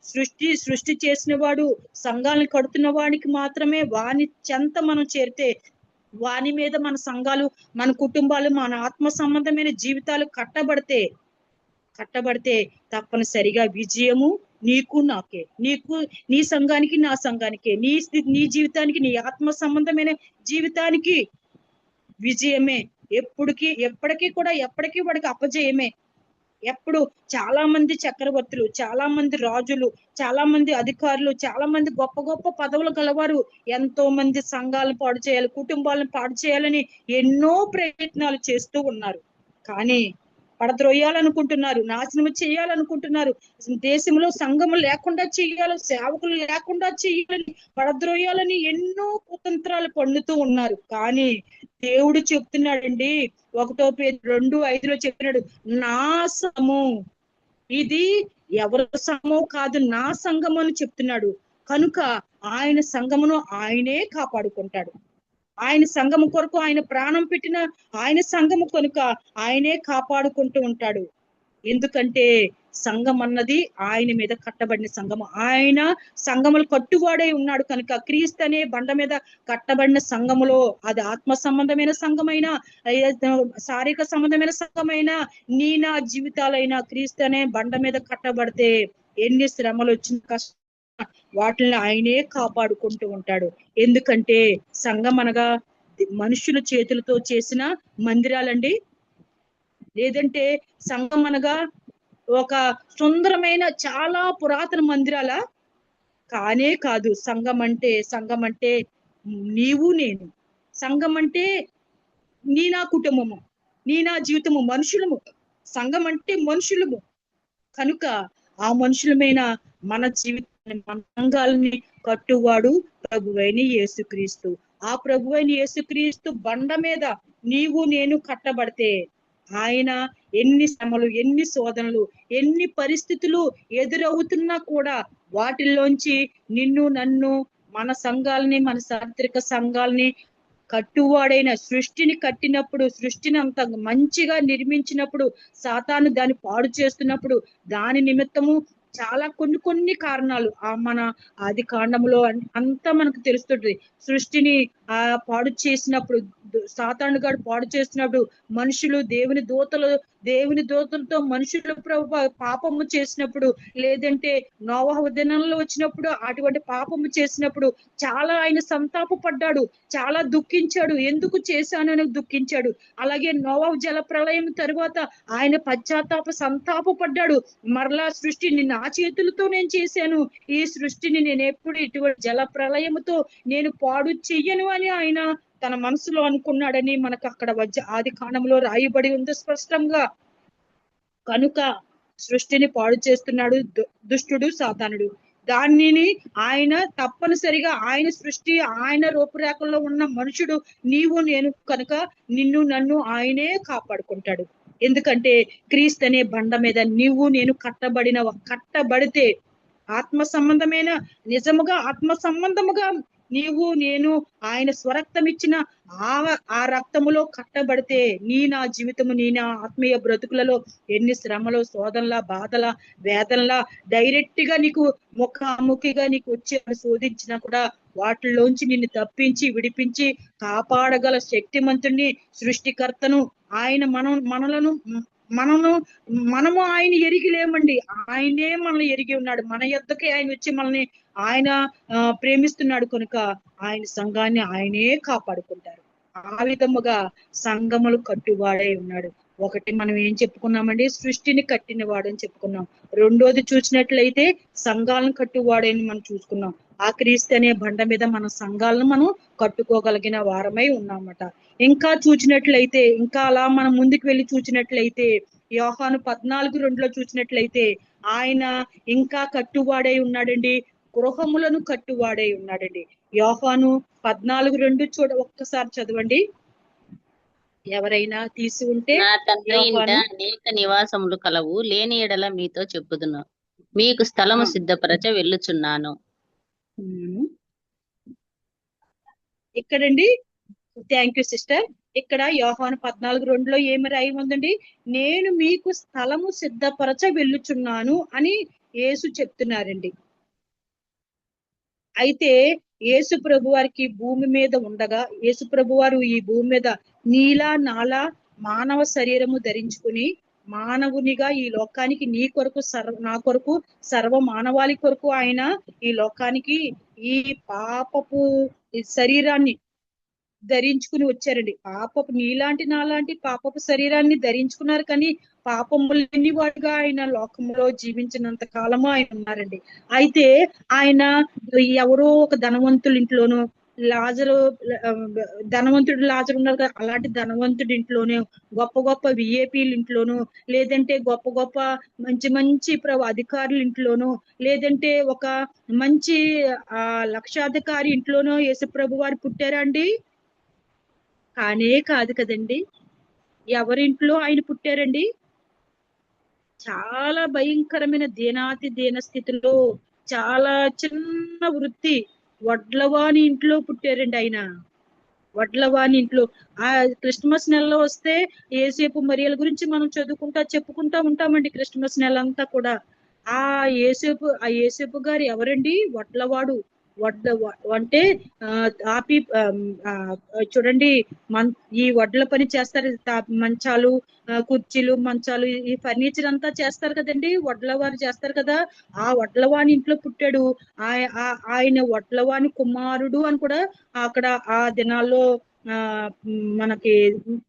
సృష్టి చేసిన వాడు సంఘాలను కడుతున్న వాడికి మాత్రమే వాని చెంత మనం చేరితే, వాని మీద మన సంఘాలు, మన కుటుంబాలు, మన ఆత్మ సంబంధమైన జీవితాలు కట్టబడితే తప్పనిసరిగా విజయము నీకు, నాకే, నీ సంఘానికి, నా సంఘానికి, నీ జీవితానికి, నీ ఆత్మ సంబంధమైన జీవితానికి విజయమే. ఎప్పటికీ వాడికి అపజయమే. ఎప్పుడు చాలా మంది చక్రవర్తులు, చాలా మంది రాజులు, చాలా మంది అధికారులు, చాలా మంది గొప్ప గొప్ప పదవులు గలవారు ఎంతో మంది సంఘాలను పాడు చేయాలి, కుటుంబాలను పాడు చేయాలని ఎన్నో ప్రయత్నాలు చేస్తూ ఉన్నారు. కానీ పడద్రోయాలనుకుంటున్నారు, నాశనం చేయాలనుకుంటున్నారు, దేశంలో సంఘము లేకుండా చెయ్యాలి, సేవకులు లేకుండా చెయ్యాలని, పడద్రోయాలని ఎన్నో కుతంత్రాలు పన్నుతూ ఉన్నారు. కానీ దేవుడు చెప్తున్నాడండి, 1 Pétero 2:5 చెప్పినాడు, నా సంఘము ఇది ఎవరి సంఘమో కాదు, నా సంఘము అని చెప్తున్నాడు. కనుక ఆయన సంఘమును ఆయనే కాపాడుకుంటాడు. ఆయన సంఘము కొరకు ఆయన ప్రాణం పెట్టిన ఆయన సంఘము కనుక ఆయనే కాపాడుకుంటూ ఉంటాడు. ఎందుకంటే సంఘం అన్నది ఆయన మీద కట్టబడిన సంఘము, ఆయన సంఘములు కట్టువాడై ఉన్నాడు కనుక, క్రీస్తు అనే బండ మీద కట్టబడిన సంఘములో, అది ఆత్మ సంబంధమైన సంఘమైన, శారీరక సంబంధమైన సంఘమైన, నా జీవితాలైనా క్రీస్తు అనే బండ మీద కట్టబడితే ఎన్ని శ్రమలు వచ్చిన కష్టం వాటిని ఆయనే కాపాడుకుంటూ ఉంటాడు. ఎందుకంటే సంఘం అనగా మనుషుల చేతులతో చేసిన మందిరాలండి, లేదంటే సంఘం అనగా ఒక సుందరమైన చాలా పురాతన మందిరాల కానే కాదు. సంఘం అంటే నీవు నేను, సంఘం అంటే నా కుటుంబము, నా జీవితము, మనుషులము. సంఘం అంటే మనుషులము కనుక ఆ మనుషులమైన మన జీవితాన్ని, మన సంఘాలని కట్టువాడు ప్రభువైన యేసుక్రీస్తు. ఆ ప్రభువైన యేసుక్రీస్తు బండ మీద నీవు నేను కట్టబడితే ఆయన ఎన్ని శ్రమలు, ఎన్ని శోధనలు, ఎన్ని పరిస్థితులు ఎదురవుతున్నా కూడా వాటిల్లోంచి నిన్ను, నన్ను, మన సంఘాలని, మన చారిత్రక సంఘాలని కట్టువాడైన, సృష్టిని కట్టినప్పుడు, సృష్టిని అంత మంచిగా నిర్మించినప్పుడు సాతాను దాన్ని పాడు చేస్తున్నప్పుడు దాని నిమిత్తము చాలా కొన్ని కారణాలు మన ఆది కాండంలో అంతా మనకు తెలుస్తుంది. సృష్టిని పాడు చేసినప్పుడు, సాతాను గాడు పాడు చేసినప్పుడు, మనుషులు దేవుని దూతలతో మనుషులు పాపము చేసినప్పుడు, లేదంటే నోవహు దినంలో వచ్చినప్పుడు అటువంటి పాపము చేసినప్పుడు చాలా ఆయన సంతాపపడ్డాడు, చాలా దుఃఖించాడు. ఎందుకు చేశానని దుఃఖించాడు. అలాగే నోవహు జల ప్రళయం తరువాత ఆయన పశ్చాత్తాప సంతాపపడ్డాడు. మరలా సృష్టిని నా చేతులతో నేను చేశాను, ఈ సృష్టిని నేను ఎప్పుడు ఇటువంటి జల ప్రళయముతో నేను పాడు చెయ్యను అని ఆయన తన మనసులో అనుకున్నాడని మనకు అక్కడ ఆది కాండంలో రాయబడి ఉంది స్పష్టంగా. కనుక సృష్టిని పాడు చేస్తున్నాడు దుష్టుడు, సాతానుడు. దానిని ఆయన తప్పనిసరిగా ఆయన సృష్టి, ఆయన రూపురేఖల్లో ఉన్న మనుషుడు నీవు నేను కనుక నిన్ను నన్ను ఆయనే కాపాడుకుంటాడు. ఎందుకంటే క్రీస్తు అనే బండ మీద నీవు నేను కట్టబడితే ఆత్మ సంబంధమైన నిజముగా ఆత్మ సంబంధముగా నీవు నేను ఆయన స్వరక్తం ఇచ్చిన ఆ రక్తములో కట్టబడితే నా జీవితము నా ఆత్మీయ బ్రతుకులలో ఎన్ని శ్రమలు, శోధనల, బాధల, వేదనల డైరెక్ట్ గా నీకు ముఖాముఖిగా నీకు వచ్చి శోధించినా కూడా వాటిలోంచి నిన్ను తప్పించి విడిపించి కాపాడగల శక్తిమంతుడిని, సృష్టికర్తను ఆయన మనము ఆయన ఎరిగి లేమండి. ఆయనే మనల్ని ఎరిగి ఉన్నాడు. మన యొద్దకే ఆయన వచ్చి మనల్ని ఆయన ప్రేమిస్తున్నాడు. కనుక ఆయన సంఘాన్ని ఆయనే కాపాడుకుంటారు. ఆ విధముగా సంఘములు కట్టువాడై ఉన్నాడు. ఒకటి మనం ఏం చెప్పుకున్నామండి, సృష్టిని కట్టిన వాడని చెప్పుకున్నాం. రెండోది చూసినట్లయితే సంఘాలను కట్టువాడని మనం చూసుకున్నాం. ఆ క్రీస్తు అనే బండ మీద మన సంఘాలను మనం కట్టుకోగలిగిన వారమై ఉన్నామట. ఇంకా చూసినట్లయితే, ఇంకా అలా మనం ముందుకు వెళ్ళి చూసినట్లయితే యోహాను 14:2 చూసినట్లయితే ఆయన ఇంకా కట్టువాడై ఉన్నాడండి, గృహములను కట్టువాడై ఉన్నాడండి. యోహాను 14:2 ఒక్కసారి చదవండి ఎవరైనా తీసి ఉంటే. నా తండ్రి ఇంట అనేక నివాసములు కలవు, లేని ఎడల మీతో చెప్పుదును, మీకు స్థలము సిద్ధపరచ వెళ్ళుచున్నాను. ఇక్కడండి, థ్యాంక్ యూ సిస్టర్. ఇక్కడ యోహాను 14:2 ఏమి రాయి ఉందండి, నేను మీకు స్థలము సిద్ధపరచ వెళ్ళుచున్నాను అని యేసు చెప్తున్నారండి. అయితే యేసు ప్రభు వారికి భూమి మీద ఉండగా, యేసు ప్రభు వారు ఈ భూమి మీద నీలా నాలా మానవ శరీరము ధరించుకుని మానవునిగా ఈ లోకానికి నీ కొరకు నా కొరకు సర్వ మానవాళి కొరకు ఆయన ఈ లోకానికి ఈ పాపపు శరీరాన్ని ధరించుకుని వచ్చారండి. నీలాంటి నాలాంటి పాపపు శరీరాన్ని ధరించుకున్నారు, కానీ పాపము లేని వాడుగా ఆయన లోకంలో జీవించినంత కాలము ఆయన ఉన్నారండి. అయితే ఆయన ఎవరో ఒక ధనవంతుల ఇంట్లోనూ, ధనవంతుడు లాజరు ఉన్నారు కదా, అలాంటి ధనవంతుడి ఇంట్లోనే, గొప్ప గొప్ప విఐపీల ఇంట్లోనూ, లేదంటే గొప్ప గొప్ప మంచి అధికారుల ఇంట్లోనూ, లేదంటే ఒక మంచి లక్షాధికారి ఇంట్లోనూ యేసుప్రభు వారు పుట్టారా అండి? కానే కాదు కదండి. ఎవరింట్లో ఆయన పుట్టారండి? చాలా భయంకరమైన దీనాతి దీన స్థితిలో, చాలా చిన్న వృత్తి, వడ్లవాని ఇంట్లో పుట్టారండి ఆయన. వడ్లవాని ఇంట్లో. ఆ క్రిస్మస్ నెలలో వస్తే యేసేపు మరియల గురించి మనం చెప్పుకుంటా ఉంటామండి క్రిస్మస్ నెల అంతా కూడా. ఆ యేసేపు గారు ఎవరండి? వడ్లవాడు. అంటే చూడండి, ఈ వడ్ల పని చేస్తారు, మంచాలు, కుర్చీలు, మంచాలు, ఈ ఫర్నిచర్ అంతా చేస్తారు కదండి, వడ్లవారు చేస్తారు కదా. ఆ వడ్లవాని ఇంట్లో పుట్టాడు. ఆయన వడ్లవాని కుమారుడు అని కూడా అక్కడ ఆ దినాల్లో మనకి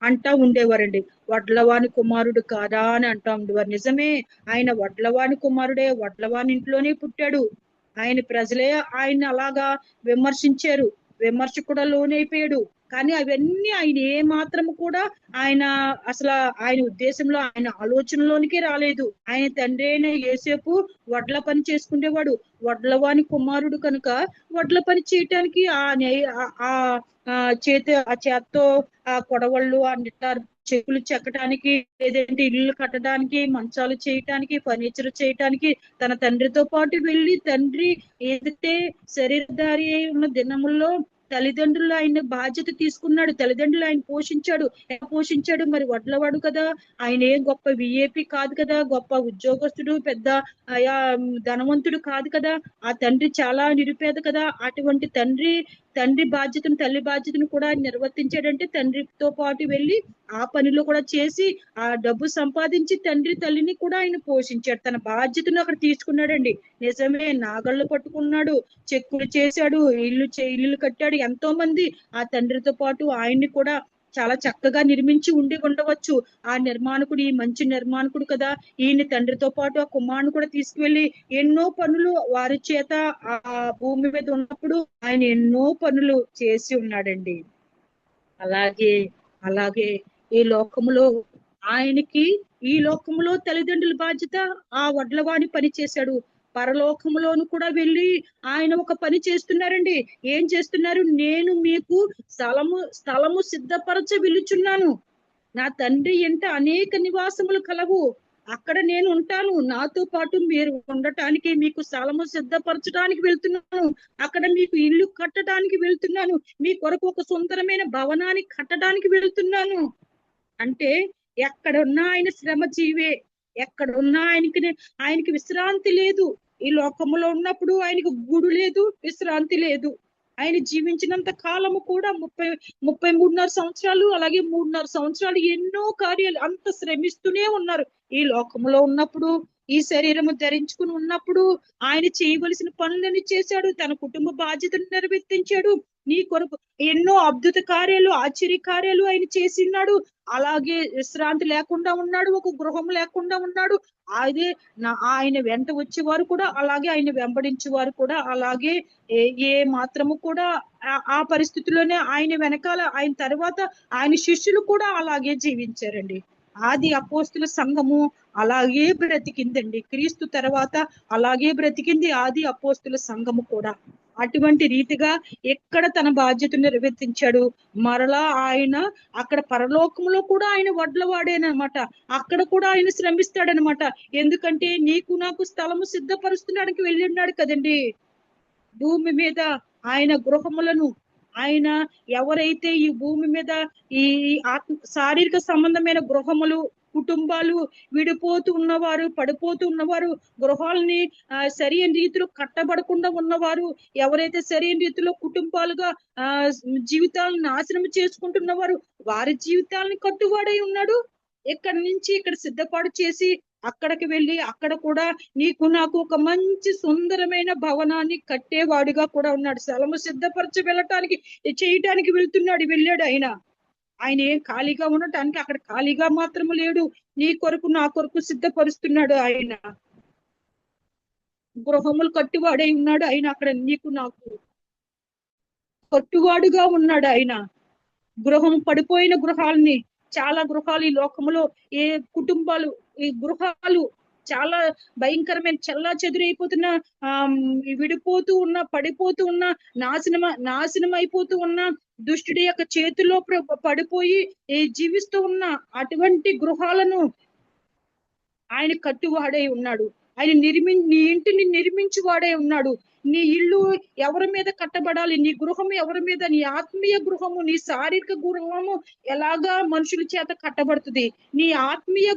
అంటా ఉండేవారండి. వడ్లవాని కుమారుడు కాదా అని అంటా ఉండేవారు. నిజమే, ఆయన వడ్లవాని కుమారుడే, వడ్లవాని ఇంట్లోనే పుట్టాడు. ఆయన ప్రజలే ఆయన అలాగా విమర్శించారు, విమర్శ కూడా లోనైపోయాడు. కానీ అవన్నీ ఆయన ఏ మాత్రము కూడా అసలు ఆయన ఉద్దేశంలో, ఆయన ఆలోచనలోనికి రాలేదు. ఆయన తండ్రి అయిన యేసేపు వడ్ల పని చేసుకునేవాడు, వడ్లవాని కుమారుడు కనుక వడ్ల పని చేయటానికి చేత్తో ఆ కొడవళ్ళు, ఆ నిట్టారు చెక్కులు చెక్కడానికి, లేదంటే ఇల్లు కట్టడానికి, మంచాలు చేయటానికి, ఫర్నిచర్ చేయటానికి తన తండ్రితో పాటు వెళ్ళి, తండ్రి ఏదైతే శరీరధారి అయి ఉన్న దినముల్లో తల్లిదండ్రులు ఆయన బాధ్యత తీసుకున్నాడు, తల్లిదండ్రులు ఆయన పోషించాడు. ఎలా పోషించాడు? మరి వడ్లవాడు కదా, ఆయన ఏం గొప్ప విఐపి కాదు కదా, గొప్ప ఉద్యోగస్తుడు, పెద్ద ధనవంతుడు కాదు కదా. ఆ తండ్రి చాలా నిరుపేద కదా. అటువంటి తండ్రి బాధ్యతను, తల్లి బాధ్యతను కూడా నిర్వర్తించాడంటే తండ్రితో పాటు వెళ్ళి ఆ పనిలో కూడా చేసి ఆ డబ్బు సంపాదించి తండ్రి తల్లిని కూడా ఆయన పోషించాడు. తన బాధ్యతను అక్కడ తీసుకున్నాడండి. నిజమే, నాగళ్ళు పట్టుకున్నాడు, చెక్కులు చేశాడు, ఇల్లు కట్టాడు. ఎంతో మంది ఆ తండ్రితో పాటు ఆయన్ని కూడా చాలా చక్కగా నిర్మించి ఉండవచ్చు. ఆ నిర్మాణకుడు, ఈ మంచి నిర్మాణకుడు కదా, ఈయన తండ్రితో పాటు ఆ కుమారుని కూడా తీసుకువెళ్ళి ఎన్నో పనులు వారి చేత ఆ భూమి మీద ఉన్నప్పుడు ఆయన ఎన్నో పనులు చేసి ఉన్నాడండి. అలాగే ఈ లోకములో తల్లిదండ్రుల బాధ్యత ఆ వడ్లవాణి పని చేశాడు. పరలోకములోను కూడా వెళ్ళి ఆయన ఒక పని చేస్తున్నారండి. ఏం చేస్తున్నారు? నేను మీకు స్థలము సిద్ధపరచ వెలుచున్నాను. నా తండ్రి ఇంట అనేక నివాసములు కలవు, అక్కడ నేను ఉంటాను. నాతో పాటు మీరు ఉండటానికి, మీకు స్థలము సిద్ధపరచడానికి వెళ్తున్నాను. అక్కడ మీకు ఇల్లు కట్టడానికి వెళ్తున్నాను. మీ కొరకు ఒక సుందరమైన భవనాన్ని కట్టడానికి వెళ్తున్నాను. అంటే ఎక్కడున్నా ఆయన శ్రమ జీవే, ఎక్కడున్నా ఆయనకి విశ్రాంతి లేదు. ఈ లోకములో ఉన్నప్పుడు ఆయనకు గూడు లేదు, విశ్రాంతి లేదు. ఆయన జీవించినంత కాలము కూడా 33.5 సంవత్సరాలు, అలాగే 3.5 సంవత్సరాలు ఎన్నో కార్యాలు, అంత శ్రమిస్తూనే ఉన్నారు. ఈ లోకములో ఉన్నప్పుడు, ఈ శరీరము ధరించుకుని ఉన్నప్పుడు ఆయన చేయవలసిన పనులని చేశాడు, తన కుటుంబ బాధ్యతను నిర్వర్తించాడు. నీ కొరకు ఎన్నో అద్భుత కార్యాలు, ఆశ్చర్య కార్యాలు ఆయన చేసి ఉన్నాడు. అలాగే విశ్రాంతి లేకుండా ఉన్నాడు, ఒక గృహం లేకుండా ఉన్నాడు. ఆయన వెంట వచ్చేవారు కూడా అలాగే, ఆయన వెంబడించేవారు కూడా అలాగే, ఏ మాత్రము కూడా ఆ పరిస్థితిలోనే ఆయన వెనకాల, ఆయన తర్వాత ఆయన శిష్యులు కూడా అలాగే జీవించారండి. ఆది అపోస్తుల సంఘము అలాగే బ్రతికిందండి. క్రీస్తు తర్వాత అలాగే బ్రతికింది ఆది అపోస్తుల సంఘము కూడా. అటువంటి రీతిగా ఎక్కడ తన బాధ్యతను నిర్వర్తించాడు. మరలా ఆయన అక్కడ పరలోకంలో కూడా ఆయన వడ్లవాడేనమాట. అక్కడ కూడా ఆయన శ్రమిస్తాడనమాట. ఎందుకంటే నీకు నాకు స్థలము సిద్ధపరుస్తున్నాడానికి వెళ్ళి ఉన్నాడు కదండి. భూమి మీద ఆయన గృహములను, ఆయన ఎవరైతే ఈ భూమి మీద ఈ శారీరక సంబంధమైన గృహములు, కుటుంబాలు విడిపోతూ ఉన్నవారు, పడిపోతూ ఉన్నవారు, గృహాలని సరైన రీతిలో కట్టబడకుండా ఉన్నవారు, ఎవరైతే సరైన రీతిలో కుటుంబాలుగా జీవితాలను నాశనం చేసుకుంటున్నవారు, వారి జీవితాలను కట్టువాడై ఉన్నాడు. ఇక్కడి నుంచి ఇక్కడ సిద్ధపాటు చేసి అక్కడికి వెళ్ళి అక్కడ కూడా నీకు నాకు ఒక మంచి సుందరమైన భవనాన్ని కట్టేవాడిగా కూడా ఉన్నాడు. స్థలము సిద్ధపరచ చేయటానికి వెళ్ళాడు ఆయన ఏం ఖాళీగా ఉండటానికి అక్కడ ఖాళీగా మాత్రము లేడు. నీ కొరకు నా కొరకు సిద్ధపరుస్తున్నాడు. ఆయన గృహములు కట్టువాడై ఉన్నాడు. ఆయన అక్కడ నీకు నాకు కట్టువాడుగా ఉన్నాడు. ఆయన పడిపోయిన గృహాలని, చాలా గృహాలు ఈ లోకములో, ఏ కుటుంబాలు, ఈ గృహాలు చాలా భయంకరమైన చెల్లా చెదురైపోతున్న, విడిపోతూ ఉన్న, పడిపోతూ ఉన్న, నాశనం అయిపోతూ ఉన్న దుష్టుడి యొక్క చేతిలో పడిపోయి జీవిస్తూ ఉన్న అటువంటి గృహాలను ఆయన కట్టువాడై ఉన్నాడు. ఆయన నీ ఇంటిని నిర్మించువాడై ఉన్నాడు. నీ ఇల్లు ఎవరి మీద కట్టబడాలి, నీ గృహము ఎవరి మీద, నీ ఆత్మీయ గృహము, నీ శారీరక గృహము ఎలాగా మనుషుల చేత కట్టబడుతుంది. నీ ఆత్మీయ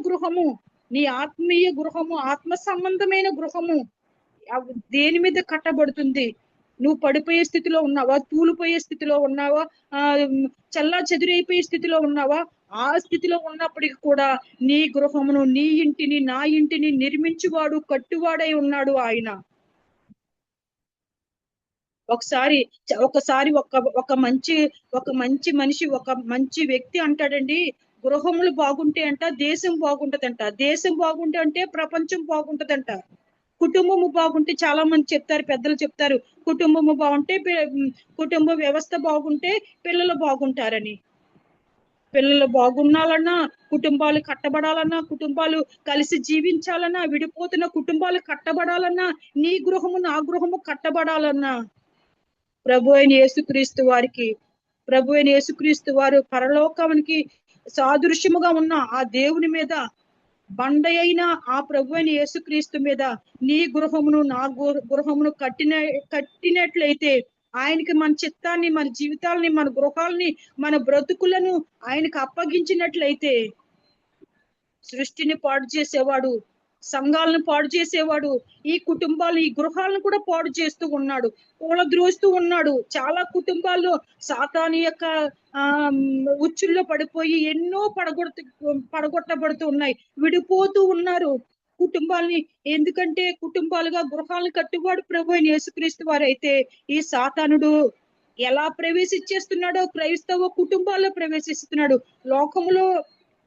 గృహము ఆత్మ సంబంధమైన గృహము దేని మీద కట్టబడుతుంది? నువ్వు పడిపోయే స్థితిలో ఉన్నావా, తూలిపోయే స్థితిలో ఉన్నావా, చల్లా చెదురైపోయే స్థితిలో ఉన్నావా? ఆ స్థితిలో ఉన్నప్పటికీ కూడా నీ గృహమును, నీ ఇంటిని, నా ఇంటిని నిర్మించువాడు, కట్టువాడై ఉన్నాడు ఆయన. ఒకసారి ఒక మంచి మనిషి, ఒక మంచి వ్యక్తి అంటాడండి, గృహములు బాగుంటే అంట దేశం బాగుంటదంట, దేశం బాగుంటే అంటే ప్రపంచం బాగుంటదంట. కుటుంబము బాగుంటే, చాలా మంది చెప్తారు, పెద్దలు చెప్తారు, కుటుంబము బాగుంటే, కుటుంబ వ్యవస్థ బాగుంటే పిల్లలు బాగుంటారని. పిల్లలు బాగుండాలన్నా, కుటుంబాలు కట్టబడాలన్నా, కుటుంబాలు కలిసి జీవించాలన్నా, విడిపోతున్న కుటుంబాలు కట్టబడాలన్నా, నీ గృహము నా గృహము కట్టబడాలన్నా ప్రభు అయిన యేసుక్రీస్తు వారు పరలోకానికి సాదృశ్యముగా ఉన్న ఆ దేవుని మీద, బండ అయిన ఆ ప్రభు అయిన యేసుక్రీస్తు మీద నీ గృహమును నా గృహమును కట్టినట్లయితే ఆయనకి మన చిత్తాన్ని, మన జీవితాలని, మన గృహాలని, మన బ్రతుకులను ఆయనకు అప్పగించినట్లయితే సృష్టిని పాడు చేసేవాడు, సంఘాలను పాడు చేసేవాడు, ఈ కుటుంబాలు, ఈ గృహాలను కూడా పాడు చేస్తూ ఉన్నాడు, కూలద్రోస్తూ ఉన్నాడు. చాలా కుటుంబాల్లో సాతాను యొక్క ఉచ్చుల్లో పడిపోయి ఎన్నో పడగొట్టబడుతూ ఉన్నాయి, విడిపోతూ ఉన్నారు కుటుంబాలని. ఎందుకంటే కుటుంబాలుగా గృహాలను కట్టువాడు ప్రభు అయిన యేసుక్రీస్తు వారైతే ఈ సాతానుడు ఎలా ప్రవేశించేస్తున్నాడో క్రైస్తవ కుటుంబాల్లో ప్రవేశిస్తున్నాడు. లోకములో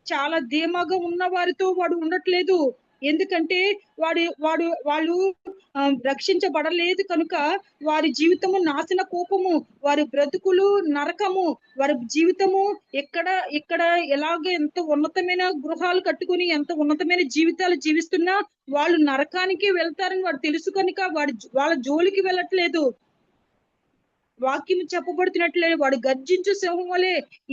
చాలా ధీమాగా ఉన్న వారితో వాడు ఉండట్లేదు. ఎందుకంటే వాళ్ళు రక్షించబడలేదు కనుక వారి జీవితము నాశన కోపము, వారి బ్రతుకులు నరకము, వారి జీవితము ఇక్కడ ఎలాగ ఎంత ఉన్నతమైన గృహాలు కట్టుకుని ఎంత ఉన్నతమైన జీవితాలు జీవిస్తున్నా వాళ్ళు నరకానికి వెళ్తారని వాడు తెలుసు కనుక వాళ్ళ జోలికి వెళ్ళట్లేదు. వాక్యం చెప్పబడుతున్నట్లే వాడు గర్జించు సింహం వలె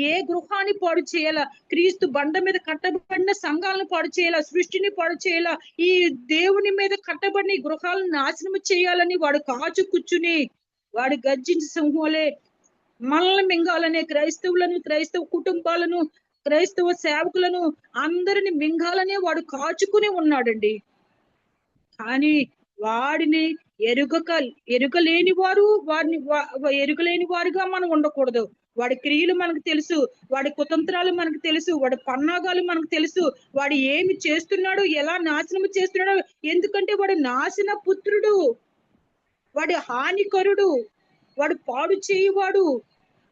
ఏ గృహాన్ని పాడు చేయాల, క్రీస్తు బండ మీద కట్టబడిన సంఘాలను పాడు చేయాల, సృష్టిని పాడు చేయాల, ఈ దేవుని మీద కట్టబడిన ఈ గృహాలను నాశనం చేయాలని వాడు కాచు కూర్చుని వాడు గర్జించు సింహం వలె మనల్ని మింగాలనే క్రైస్తవులను, క్రైస్తవ కుటుంబాలను, క్రైస్తవ సేవకులను అందరిని మింగాలనే వాడు కాచుకుని ఉన్నాడండి. కానీ వాడిని ఎరుగలేని వారుగా మనం ఉండకూడదు. వాడి క్రియలు మనకు తెలుసు, వాడి కుతంత్రాలు మనకు తెలుసు, వాడి పన్నాగాలు మనకు తెలుసు, వాడు ఏమి చేస్తున్నాడో, ఎలా నాశనం చేస్తున్నాడో. ఎందుకంటే వాడు నాశన పుత్రుడు, వాడి హానికరుడు, వాడు పాడు చేయువాడు,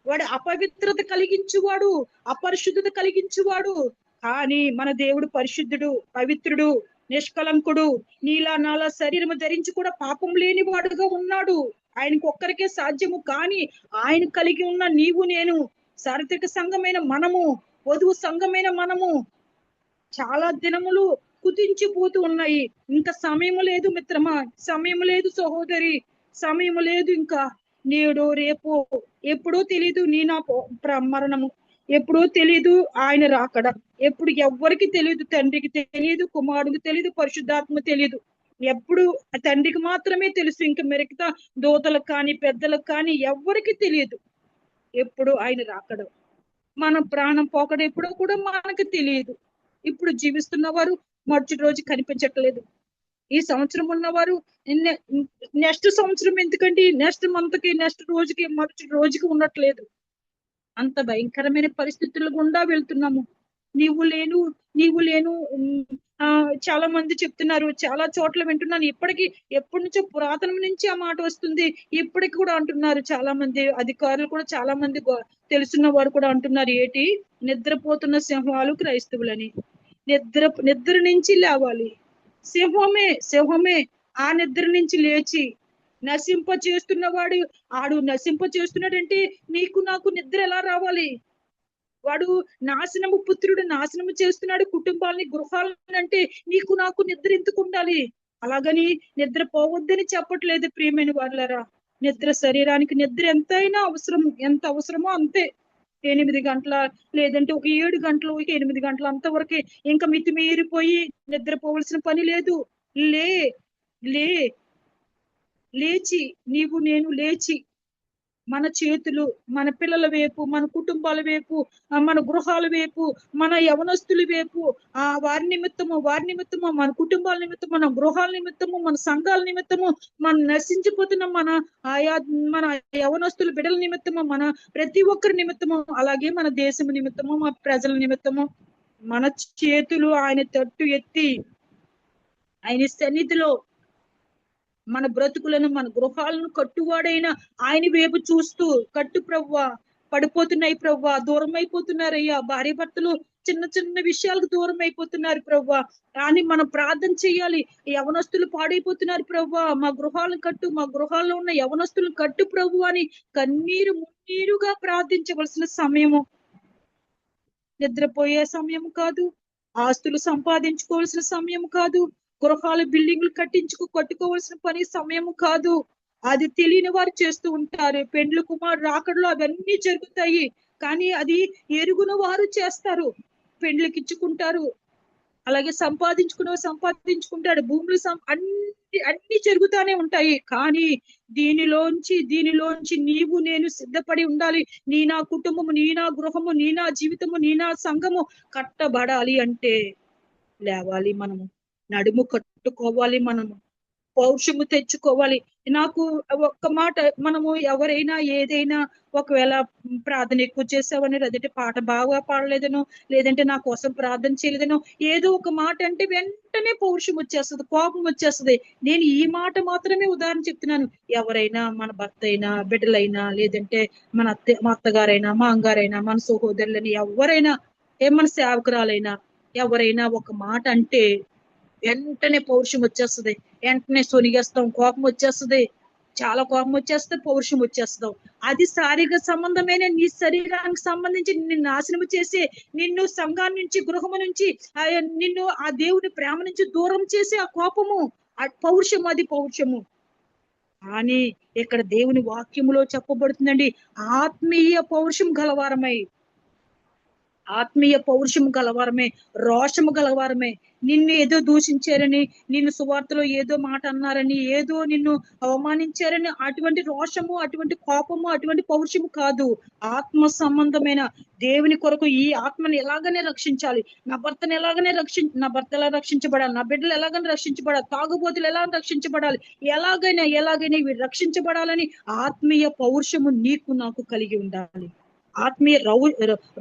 వాడు అపవిత్రత కలిగించువాడు, అపరిశుద్ధత కలిగించువాడు. కానీ మన దేవుడు పరిశుద్ధుడు, పవిత్రుడు, నిష్కలంకుడు, నీలా నాలా శరీరము ధరించి కూడా పాపం లేని వాడుగా ఉన్నాడు. ఆయనకు ఒక్కరికే సాధ్యము. కానీ ఆయన కలిగి ఉన్న నీవు నేను, సార్వత్రిక సంఘమైన మనము, వధువు సంఘమైన మనము చాలా దినములు కుదించిపోతూ ఉన్నాయి. ఇంకా సమయం లేదు మిత్రమా, సమయం లేదు సహోదరి, సమయం లేదు. ఇంకా నేడు రేపు ఎప్పుడూ తెలీదు నీ నా మరణము, ఎప్పుడూ తెలీదు ఆయన రాకడ, ఎప్పుడు ఎవ్వరికి తెలియదు. తండ్రికి తెలియదు, కుమారుడికి తెలియదు, పరిశుద్ధాత్మ తెలియదు. ఎప్పుడు తండ్రికి మాత్రమే తెలుసు. ఇంకా మిగతా దూతలకు కానీ పెద్దలకు కానీ ఎవ్వరికి తెలియదు ఎప్పుడు ఆయన రాకడ. మన ప్రాణం పోకడ ఎప్పుడో కూడా మనకు తెలియదు. ఇప్పుడు జీవిస్తున్న వారు మరుసటి రోజు కనిపించట్లేదు. ఈ సంవత్సరం ఉన్నవారు నెక్స్ట్ సంవత్సరం ఎందుకంటే నెక్స్ట్ మంత్ కి, నెక్స్ట్ రోజుకి, మరుసటి రోజుకి ఉండట్లేదు. అంత భయంకరమైన పరిస్థితుల గుండా వెళ్తున్నాము. నీవు లేను చాలా మంది చెప్తున్నారు, చాలా చోట్ల వింటున్నాను. ఎప్పటి నుంచో పురాతనం నుంచి ఆ మాట వస్తుంది. ఇప్పటికి కూడా అంటున్నారు చాలా మంది అధికారులు కూడా, చాలా మంది తెలుసున్న వారు కూడా అంటున్నారు, ఏటి నిద్రపోతున్న సింహాలు క్రైస్తవులని. నిద్ర నుంచి లేవాలి. సింహమే ఆ నిద్ర నుంచి లేచి నశింప చేస్తున్నవాడు నశింప చేస్తున్నాడంటే నీకు నాకు నిద్ర ఎలా రావాలి? వాడు నాశనము పుత్రుడు, నాశనము చేస్తున్నాడు కుటుంబాలని, గృహాలని. అంటే నీకు నాకు నిద్ర ఎందుకు ఉండాలి? అలాగని నిద్ర పోవద్దని చెప్పట్లేదు ప్రియమైన వాళ్ళరా. నిద్ర శరీరానికి నిద్ర ఎంతైనా అవసరం, ఎంత అవసరమో అంతే. 8 గంటల లేదంటే ఒక 7 గంటలు, 8 గంటలు అంతవరకే. ఇంకా మితిమీరిపోయి నిద్రపోవలసిన పని లేదు. లేచి నీవు నేను లేచి మన చేతులు మన పిల్లల వైపు, మన కుటుంబాల వైపు, మన గృహాల వైపు, మన యవనస్తుల వైపు, వారి నిమిత్తము మన కుటుంబాల నిమిత్తము, మన గృహాల నిమిత్తము, మన సంఘాల నిమిత్తము, మన నశించిపోతున్న మన యవనస్తుల బిడ్డల నిమిత్తము, మన ప్రతి ఒక్కరి నిమిత్తము, అలాగే మన దేశం నిమిత్తము, మన ప్రజల నిమిత్తము మన చేతులు ఆయన తట్టు ఎత్తి ఆయన సన్నిధిలో మన బ్రతుకులను, మన గృహాలను కట్టువాడైన ఆయన వైపు చూస్తూ, కట్టు ప్రవ్వా, పడిపోతున్నాయి ప్రవ్వా, దూరం అయిపోతున్నారయ్యా, భార్య భర్తలు చిన్న చిన్న విషయాలకు దూరం అయిపోతున్నారు ప్రవ్వా అని మనం ప్రార్థన చేయాలి. యవనస్తులు పాడైపోతున్నారు ప్రవ్వా, మా గృహాలను కట్టు, మా గృహాల్లో ఉన్న యవనస్తులను కట్టు ప్రభు అని మున్నీరుగా ప్రార్థించవలసిన సమయము. నిద్రపోయే సమయం కాదు, ఆస్తులు సంపాదించుకోవాల్సిన సమయం కాదు, గృహాలు బిల్డింగ్లు కట్టుకోవాల్సిన పని సమయం కాదు. అది తెలియని వారు చేస్తూ ఉంటారు. పెండ్లు కుమారు రాకడలో అవన్నీ జరుగుతాయి. కానీ అది ఎరుగున వారు చేస్తారు. పెండ్లకి ఇచ్చుకుంటారు, అలాగే సంపాదించుకుంటాడు. భూములు అన్ని జరుగుతానే ఉంటాయి. కానీ దీనిలోంచి నీవు నేను సిద్ధపడి ఉండాలి. నీ నా కుటుంబము, నీ నా గృహము, నీ నా జీవితము, నీ నా సంఘము కట్టబడాలి అంటే లేవాలి మనము, నడుము కట్టుకోవాలి మనము, పౌరుషము తెచ్చుకోవాలి. నాకు ఒక్క మాట, మనము ఎవరైనా ఏదైనా ఒకవేళ ప్రార్థన ఎక్కువ చేసావని, లేదంటే పాట బాగా పాడలేదనో, లేదంటే నా కోసం ప్రార్థన చేయలేదనో, ఏదో ఒక మాట అంటే వెంటనే పౌరుషం వచ్చేస్తుంది, కోపం వచ్చేస్తుంది. నేను ఈ మాట మాత్రమే ఉదాహరణ చెప్తున్నాను. ఎవరైనా మన భర్త అయినా, బిడ్డలైనా, లేదంటే మా అత్తగారైనా, మా అంగారైనా, మన సహోదరులని, ఎవరైనా మన సేవకురాలైనా, ఎవరైనా ఒక మాట అంటే వెంటనే పౌరుషం వచ్చేస్తుంది, వెంటనే సొనిగేస్తాం, కోపం వచ్చేస్తుంది, చాలా కోపం వచ్చేస్తే పౌరుషం వచ్చేస్తాం. అది శారీరక సంబంధమైన నీ శరీరానికి సంబంధించి నిన్ను నాశనం చేసి, నిన్ను సంఘాన్ని నుంచి, గృహము నుంచి, నిన్ను ఆ దేవుని ప్రేమ నుంచి దూరం చేసి ఆ కోపము, ఆ పౌరుషము, అది పౌరుషము. కానీ ఇక్కడ దేవుని వాక్యములో చెప్పబడుతుందండి, ఆత్మీయ పౌరుషం గలవారమై, ఆత్మీయ పౌరుషము గలవారమే, రోషము గలవారమే. నిన్ను ఏదో దూషించారని, నిన్ను సువార్తలో ఏదో మాట అన్నారని, ఏదో నిన్ను అవమానించారని అటువంటి రోషము, అటువంటి కోపము, అటువంటి పౌరుషము కాదు. ఆత్మ సంబంధమైన దేవుని కొరకు ఈ ఆత్మని ఎలాగనే రక్షించాలి, నా భర్తను ఎలాగనే నా భర్త ఎలా రక్షించబడాలి, నా బిడ్డలు ఎలాగనే రక్షించబడాలి, తాగుబోతులు ఎలా రక్షించబడాలి, ఎలాగైనా ఇవి రక్షించబడాలని ఆత్మీయ పౌరుషము నీకు నాకు కలిగి ఉండాలి. ఆత్మీయ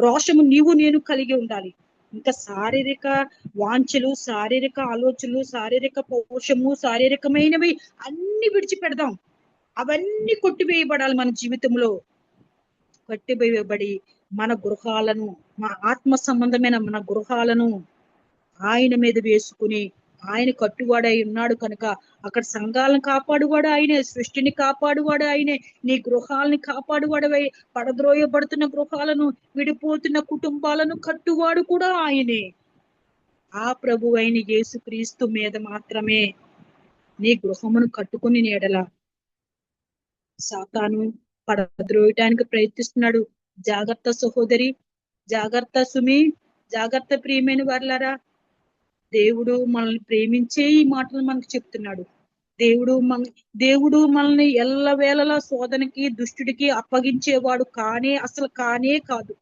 రోషము నీవు నేను కలిగి ఉండాలి. ఇంకా శారీరక వాంఛలు, శారీరక ఆలోచనలు, శారీరక పౌరుషము, శారీరకమైనవి అన్ని విడిచిపెడదాం. అవన్నీ కొట్టివేయబడాలి మన జీవితంలో. కొట్టివేయబడి మన గృహాలను, మన ఆత్మ సంబంధమైన మన గృహాలను ఆయన మీద వేసుకుని, ఆయన కట్టువాడై ఉన్నాడు కనుక అక్కడ సంఘాలను కాపాడువాడు ఆయనే, సృష్టిని కాపాడువాడు ఆయనే, నీ గృహాలని కాపాడువాడవై, పడద్రోయబడుతున్న గృహాలను, విడిపోతున్న కుటుంబాలను కట్టువాడు కూడా ఆయనే. ఆ ప్రభు అయిన యేసుక్రీస్తు మీద మాత్రమే నీ గృహమును కట్టుకుని నీడల సాతాను పడద్రోయటానికి ప్రయత్నిస్తున్నాడు. జాగ్రత్త సహోదరి, జాగ్రత్త సుమి, జాగ్రత్త ప్రియమైన వారలారా. దేవుడు మనల్ని ప్రేమించే ఈ మాటలు మనకు చెప్తున్నాడు. దేవుడు మనల్ని ఎల్లవేళలా శోధనకి, దుష్టుడికి అప్పగించేవాడు అసలు కానే కాదు.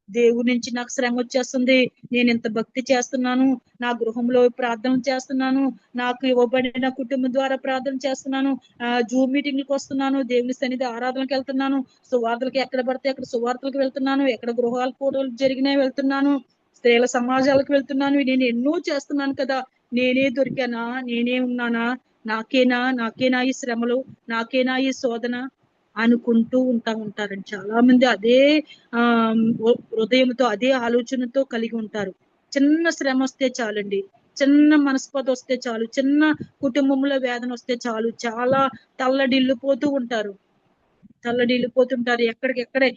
దేవుడి నుంచి నాకు శ్రమ వచ్చేస్తుంది, నేను ఇంత భక్తి చేస్తున్నాను, నా గృహంలో ప్రార్థన చేస్తున్నాను, నాకు ఇవ్వబడిన కుటుంబం ద్వారా ప్రార్థన చేస్తున్నాను, జూమ్ మీటింగ్లకు వస్తున్నాను, దేవుని సన్నిధి ఆరాధనకి వెళ్తున్నాను, సువార్తలకి ఎక్కడ పడితే అక్కడ సువార్తలకు వెళ్తున్నాను, ఎక్కడ గృహాలు కూడా జరిగినాయి వెళ్తున్నాను, స్త్రీల సమాజాలకు వెళ్తున్నాను, నేను ఎన్నో చేస్తున్నాను కదా, నేనే దొరికానా, నేనే ఉన్నానా, నాకేనా ఈ శ్రమలు, నాకేనా ఈ శోధన అనుకుంటూ ఉంటారండి. చాలా మంది అదే హృదయంతో, అదే ఆలోచనతో కలిగి ఉంటారు. చిన్న శ్రమ వస్తే చాలండి, చిన్న మనస్పద వస్తే చాలు, చిన్న కుటుంబంలో వేదన వస్తే చాలు, చాలా తల్లడిల్లిపోతుంటారు. ఎక్కడికెక్కడే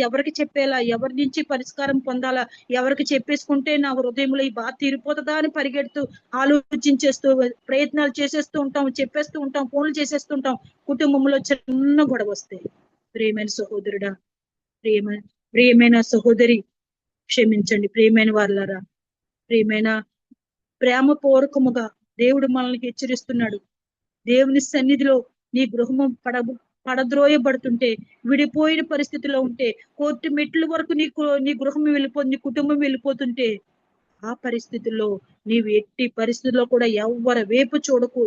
ఎవరికి చెప్పేలా, ఎవరి నుంచి పరిష్కారం పొందాలా, ఎవరికి చెప్పేసుకుంటే నా హృదయంలో ఈ బాధ తీరిపోతుందా అని పరిగెడుతూ ఆలోచించేస్తూ ప్రయత్నాలు చేసేస్తూ ఉంటాం, చెప్పేస్తూ ఉంటాం, ఫోన్లు చేసేస్తూ ఉంటాం. కుటుంబంలో చిన్న గొడవ వస్తాయి. ప్రియమైన సహోదరుడా, ప్రియమైన సహోదరి, క్షమించండి. ప్రియమైన వారలారా, ప్రేమపూర్వకముగా దేవుడు మనల్ని హెచ్చరిస్తున్నాడు. దేవుని సన్నిధిలో నీ గృహము పడద్రోయబడుతుంటే, విడిపోయిన పరిస్థితిలో ఉంటే, కోర్టు మెట్ల వరకు నీ గృహం నీ కుటుంబం వెళ్ళిపోతుంటే, ఆ పరిస్థితుల్లో నీవు ఎట్టి పరిస్థితుల్లో కూడా ఎవరి వైపు చూడకు,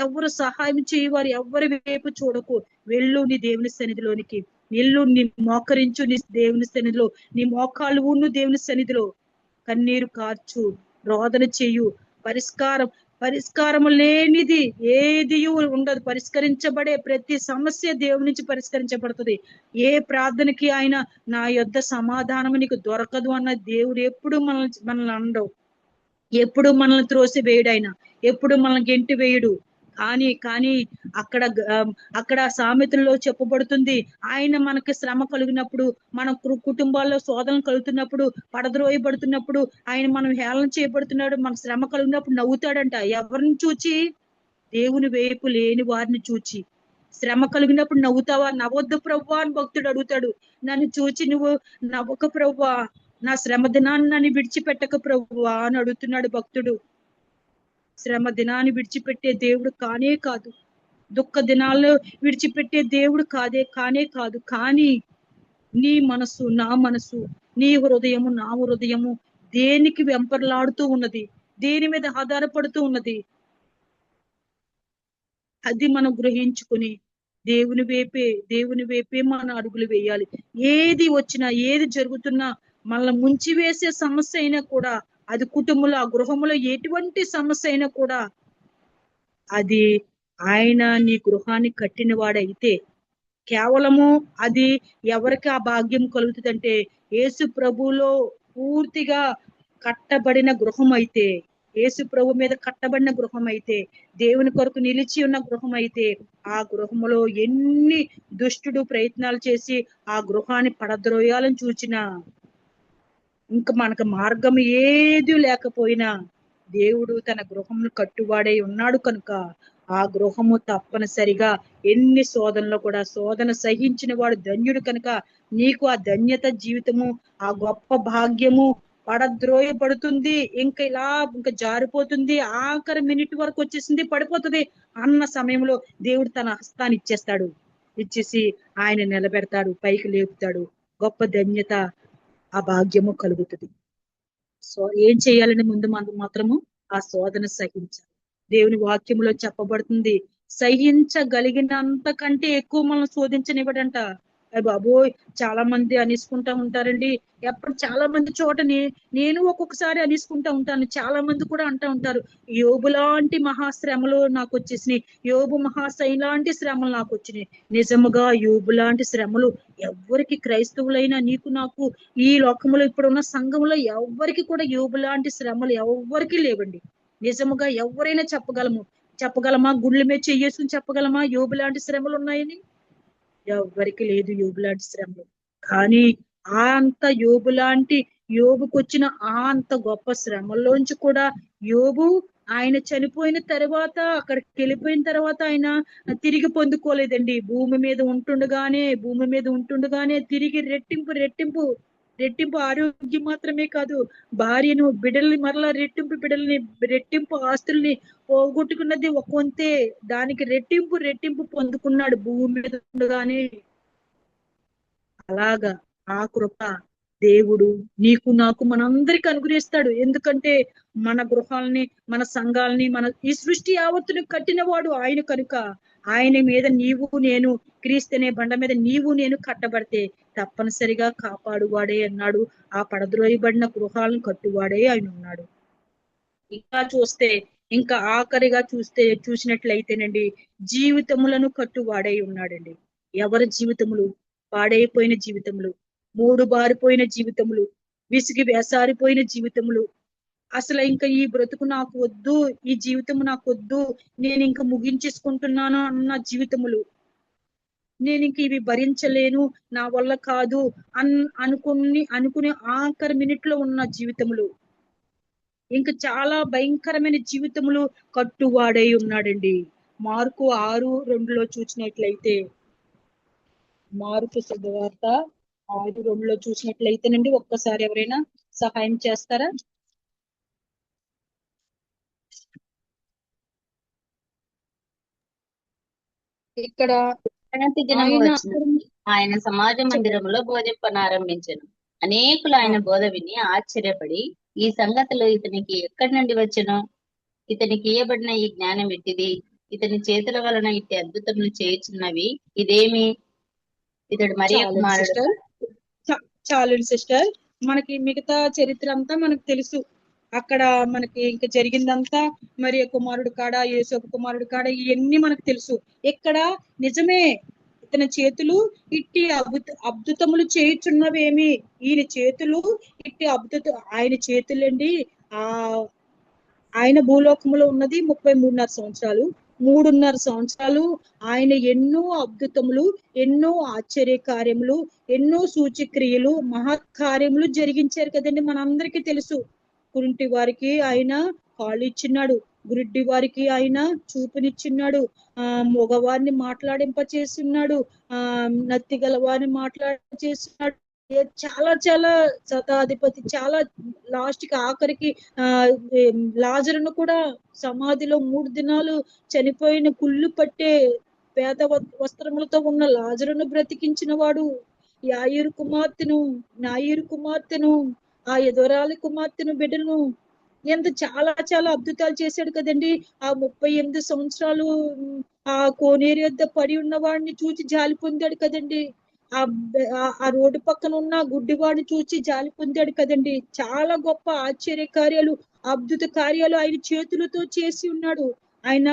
ఎవరు సహాయం చేయవారు ఎవరి వైపు చూడకు. వెళ్ళు నీ దేవుని సన్నిధిలోనికి, వెళ్ళు, నీ మోకరించు నీ దేవుని సన్నిధిలో, నీ మోకాళ్ళు ఊను దేవుని సన్నిధిలో, కన్నీరు కార్చు, రోదన చేయు. పరిష్కారము లేనిది ఏది ఉండదు. పరిష్కరించబడే ప్రతి సమస్య దేవుని నుంచి పరిష్కరించబడుతుంది. ఏ ప్రార్థనకి ఆయన నా యొద్ద సమాధానం నీకు దొరకదు అన్న దేవుడు ఎప్పుడు మనల్ని అనడు, ఎప్పుడు మనల్ని త్రోసి వేయడు, ఆయన ఎప్పుడు మనల్ని గెంటి వేయడు. కానీ అక్కడ సామెతల్లో చెప్పబడుతుంది, ఆయన మనకి శ్రమ కలిగినప్పుడు, మన కుటుంబాల్లో శోధన కలుగుతున్నప్పుడు, పడద్రోయబడుతున్నప్పుడు, ఆయన మనం హేళన చేయబడుతున్నాడు, మన శ్రమ కలిగినప్పుడు నవ్వుతాడంట. ఎవరిని చూచి? దేవుని వైపు లేని వారిని చూచి. శ్రమ కలిగినప్పుడు నవ్వుతావా? నవ్వొద్దు ప్రభువా అని భక్తుడు అడుగుతాడు. నన్ను చూచి నువ్వు నవ్వక ప్రభువా, నా శ్రమ దినాన్ని నన్ను విడిచిపెట్టక ప్రభువా అని అడుగుతున్నాడు భక్తుడు. శ్రమ దినాన్ని విడిచిపెట్టే దేవుడు కానే కాదు, దుఃఖ దినాల్లో విడిచిపెట్టే దేవుడు కానే కాదు. కానీ నీ మనసు నా మనసు, నీ హృదయము నా హృదయము దేనికి వెంపర్లాడుతూ ఉన్నది, దేని మీద ఆధారపడుతూ ఉన్నది, అది మనం గ్రహించుకుని దేవుని వైపే మన అడుగులు వేయాలి. ఏది వచ్చినా ఏది జరుగుతున్నా మనల్ని ముంచి వేసే సమస్య అయినా కూడా, అది కుటుంబంలో ఆ గృహంలో ఎటువంటి సమస్య అయినా కూడా, అది ఆయన నీ గృహాన్ని కట్టిన వాడైతే కేవలము అది ఎవరికి ఆ భాగ్యం కలుగుతుందంటే యేసు ప్రభులో పూర్తిగా కట్టబడిన గృహం అయితే, యేసు ప్రభు మీద కట్టబడిన గృహం అయితే, దేవుని కొరకు నిలిచి ఉన్న గృహం అయితే, ఆ గృహములో ఎన్ని దుష్టుడు ప్రయత్నాలు చేసి ఆ గృహాన్ని పడద్రోయాలని చూచినా, ఇంకా మనకు మార్గం ఏది లేకపోయినా దేవుడు తన గృహమును కట్టువాడై ఉన్నాడు కనుక ఆ గృహము తప్పనిసరిగా ఎన్ని శోధనలో కూడా శోధన సహించిన వాడు ధన్యుడు కనుక నీకు ఆ ధన్యత జీవితము, ఆ గొప్ప భాగ్యము పడద్రోయబడుతుంది. ఇంకా జారిపోతుంది, ఆఖరి మినిట్ వరకు వచ్చేసింది, పడిపోతుంది అన్న సమయంలో దేవుడు తన హస్తాన్ని ఇచ్చేసి ఆయన నిలబెడతాడు, పైకి లేపుతాడు. గొప్ప ధన్యత, ఆ భాగ్యము కలుగుతుంది. సో ఏం చేయాలని ముందు మాత్రము ఆ శోధన సహించాలి. దేవుని వాక్యములో చెప్పబడుతుంది, సహించగలిగినంత కంటే ఎక్కువ మనం శోధించనివ్వడంట. బాబోయ్, చాలా మంది అనేసుకుంటా ఉంటారండి. చాలా మంది చోట నేను ఒక్కొక్కసారి అనేసుకుంటా ఉంటాను. చాలా మంది కూడా అంటూ ఉంటారు, యోబు లాంటి మహాశ్రమలు నాకు వచ్చేసినాయి, యోబు మహాశైలి లాంటి శ్రమలు నాకు వచ్చినాయి. నిజముగా యోబు లాంటి శ్రమలు ఎవరికి, క్రైస్తవులైనా నీకు నాకు ఈ లోకములో ఇప్పుడున్న సంఘంలో ఎవరికి కూడా యోబు లాంటి శ్రమలు ఎవరికి లేవండి. నిజముగా ఎవరైనా చెప్పగలమా? గుండెల మీద చెయ్యేసుకుని చెప్పగలమా యోబు లాంటి శ్రమలు ఉన్నాయని? ఎవరికి లేదు యోబు లాంటి శ్రమలు. కానీ యోబుకు వచ్చిన అంత గొప్ప శ్రమల్లోంచి కూడా యోబు ఆయన చనిపోయిన తర్వాత, అక్కడికి వెళ్ళిపోయిన తర్వాత ఆయన తిరిగి పొందుకోలేదండి. భూమి మీద ఉంటుండగానే తిరిగి రెట్టింపు ఆరోగ్యం మాత్రమే కాదు, భార్యను, బిడ్డల్ని మరలా రెట్టింపు ఆస్తుల్ని పోగొట్టుకున్నది ఒక వంతే, దానికి రెట్టింపు పొందుకున్నాడు భూమి మీద ఉండగానే. అలాగా ఆ కృప దేవుడు నీకు నాకు మనందరికి అనుగ్రహిస్తాడు. ఎందుకంటే మన గృహాలని, మన సంఘాలని, మన ఈ సృష్టి యావత్తును కట్టిన వాడు ఆయన కనుక ఆయన మీద నీవు నేను, క్రీస్తనే బండ మీద నీవు నేను కట్టబడితే తప్పనిసరిగా కాపాడువాడే అన్నాడు. ఆ పడద్రోయబడిన గృహాలను కట్టువాడే ఆయన ఉన్నాడు. ఇంకా ఆఖరిగా చూసినట్లయితేనండి, జీవితములను కట్టువాడై ఉన్నాడండి. ఎవరి జీవితములు? పాడైపోయిన జీవితములు, మూడు బారిపోయిన జీవితములు, విసిగి వేసారిపోయిన జీవితములు, అసలు ఇంకా ఈ బ్రతుకు నాకు వద్దు, ఈ జీవితము నాకు వద్దు, నేను ఇంకా ముగించేసుకుంటున్నాను అన్న జీవితములు, నేను ఇంక ఇవి భరించలేను, నా వల్ల కాదు అనుకునే ఆఖరి మినిట్ లో ఉన్న జీవితములు, ఇంకా చాలా భయంకరమైన జీవితములు కట్టువాడై ఉన్నాడండి. మార్కు 6:2 చూసినట్లయితే, మార్కు శుభవార్త 6:2 చూసినట్లయితేనండి, ఒక్కసారి ఎవరైనా సహాయం చేస్తారా? ఇక్కడ ఆయన సమాజ మందిరంలో బోధింపనారంభించెను. అనేకులు ఆయన బోధ విని ఆశ్చర్యపడి, ఈ సంగతులు ఇతనికి ఎక్కడి నుండి వచ్చెను? ఇతనికి ఇయ్యబడిన ఈ జ్ఞానం ఎట్టిది? ఇతని చేతుల వలన ఇట్టి అద్భుతములు చేయుచున్నవి ఇదేమి? ఇతడు మరియ కుమారుడు. చాలండి సిస్టర్, మనకి మిగతా చరిత్ర అంతా మనకు తెలుసు. అక్కడ మనకి ఇంకా జరిగిందంతా మరియ కుమారుడు కాడ, యేసోపు కుమారుడు కాడ, ఇవన్నీ మనకు తెలుసు. ఇక్కడ నిజమే, ఇతని చేతులు ఇట్టి అద్భుతములు చేయుచున్నవేమి? ఈయన చేతులు ఇట్టి ఆయన చేతులండి. ఆయన భూలోకములో ఉన్నది 33.5 సంవత్సరాలు. 3.5 సంవత్సరాలు ఆయన ఎన్నో అద్భుతములు, ఎన్నో ఆశ్చర్య కార్యములు, ఎన్నో సూచక్రియలు, మహత్కార్యములు జరిగించారు కదండి. మనందరికీ తెలుసు. కుంటి వారికి ఆయన కాళ్ళు ఇచ్చిన్నాడు, గురుడ్డి వారికి ఆయన చూపునిచ్చిన్నాడు, మగవారిని మాట్లాడింప చేస్తున్నాడు, నత్తి గల వారిని చేస్తున్నాడు, చాలా చాలా శతాధిపతి చాలా లాస్ట్ కి ఆఖరికి ఆ లాజరును కూడా సమాధిలో 3 దినాలు చనిపోయిన కుళ్ళు పట్టే పేద వస్త్రములతో ఉన్న లాజరును బ్రతికించిన వాడు, నాయీరు కుమార్తెను, ఆ ఎదోరాలి కుమార్తెను బిడ్డను ఎంత చాలా చాలా అద్భుతాలు చేశాడు కదండి. ఆ 38 సంవత్సరాలు ఆ కోనేరు యొద్ద పడి ఉన్న వాడిని చూసి జాలి పొందాడు కదండి. ఆ రోడ్డు పక్కన ఉన్న గుడ్డివాడిని చూసి జాలి పొందాడు కదండి. చాలా గొప్ప ఆశ్చర్య కార్యాలు, అద్భుత కార్యాలు ఆయన చేతులతో చేసి ఉన్నాడు. ఆయన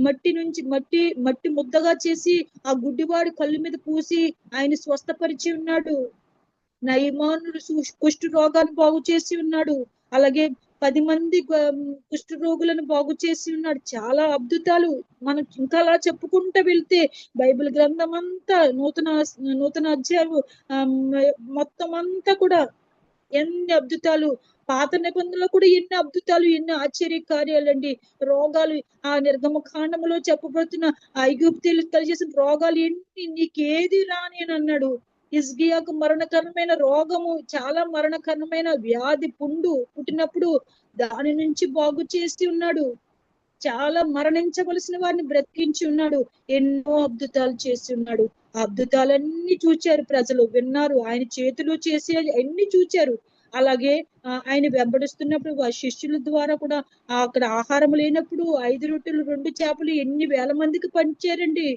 మట్టి ముద్దగా చేసి ఆ గుడ్డివాడి కళ్ళు మీద పూసి ఆయన స్వస్థపరిచి ఉన్నాడు. నయమానుడు కుష్టు రోగాన్ని బాగు చేసి ఉన్నాడు. అలాగే 10 మంది కుష్టు రోగులను బాగు చేసి ఉన్నాడు. చాలా అద్భుతాలు. మనం ఇంకా అలా చెప్పుకుంటూ వెళ్తే బైబిల్ గ్రంథం అంతా నూతన అధ్యాయం మొత్తం అంతా కూడా ఎన్ని అద్భుతాలు, పాత నిబంధనలో కూడా ఎన్ని అద్భుతాలు, ఎన్ని ఆశ్చర్య కార్యాలండి. రోగాలు ఆ నిర్గమకాండములో చెప్పబడుతున్న ఐగుప్తీయులు కలిగేసిన రోగాలు ఎన్ని, నీకేది రాని అని అన్నాడు. హిజ్కియాకు మరణకరమైన రోగము, చాలా మరణకరమైన వ్యాధి పుండు పుట్టినప్పుడు దాని నుంచి బాగు చేసి ఉన్నాడు. చాలా మరణించవలసిన వారిని బ్రతికించి ఉన్నాడు. ఎన్నో అద్భుతాలు చేసి ఉన్నాడు. ఆ అద్భుతాలన్నీ చూచారు ప్రజలు, విన్నారు. ఆయన చేతులు చేసి అన్ని చూచారు. అలాగే ఆయన వెంబడిస్తున్నప్పుడు వారి శిష్యుల ద్వారా కూడా అక్కడ ఆహారం లేనప్పుడు 5 రొట్టెలు 2 చేపలు ఎన్ని వేల మందికి పంచారండి.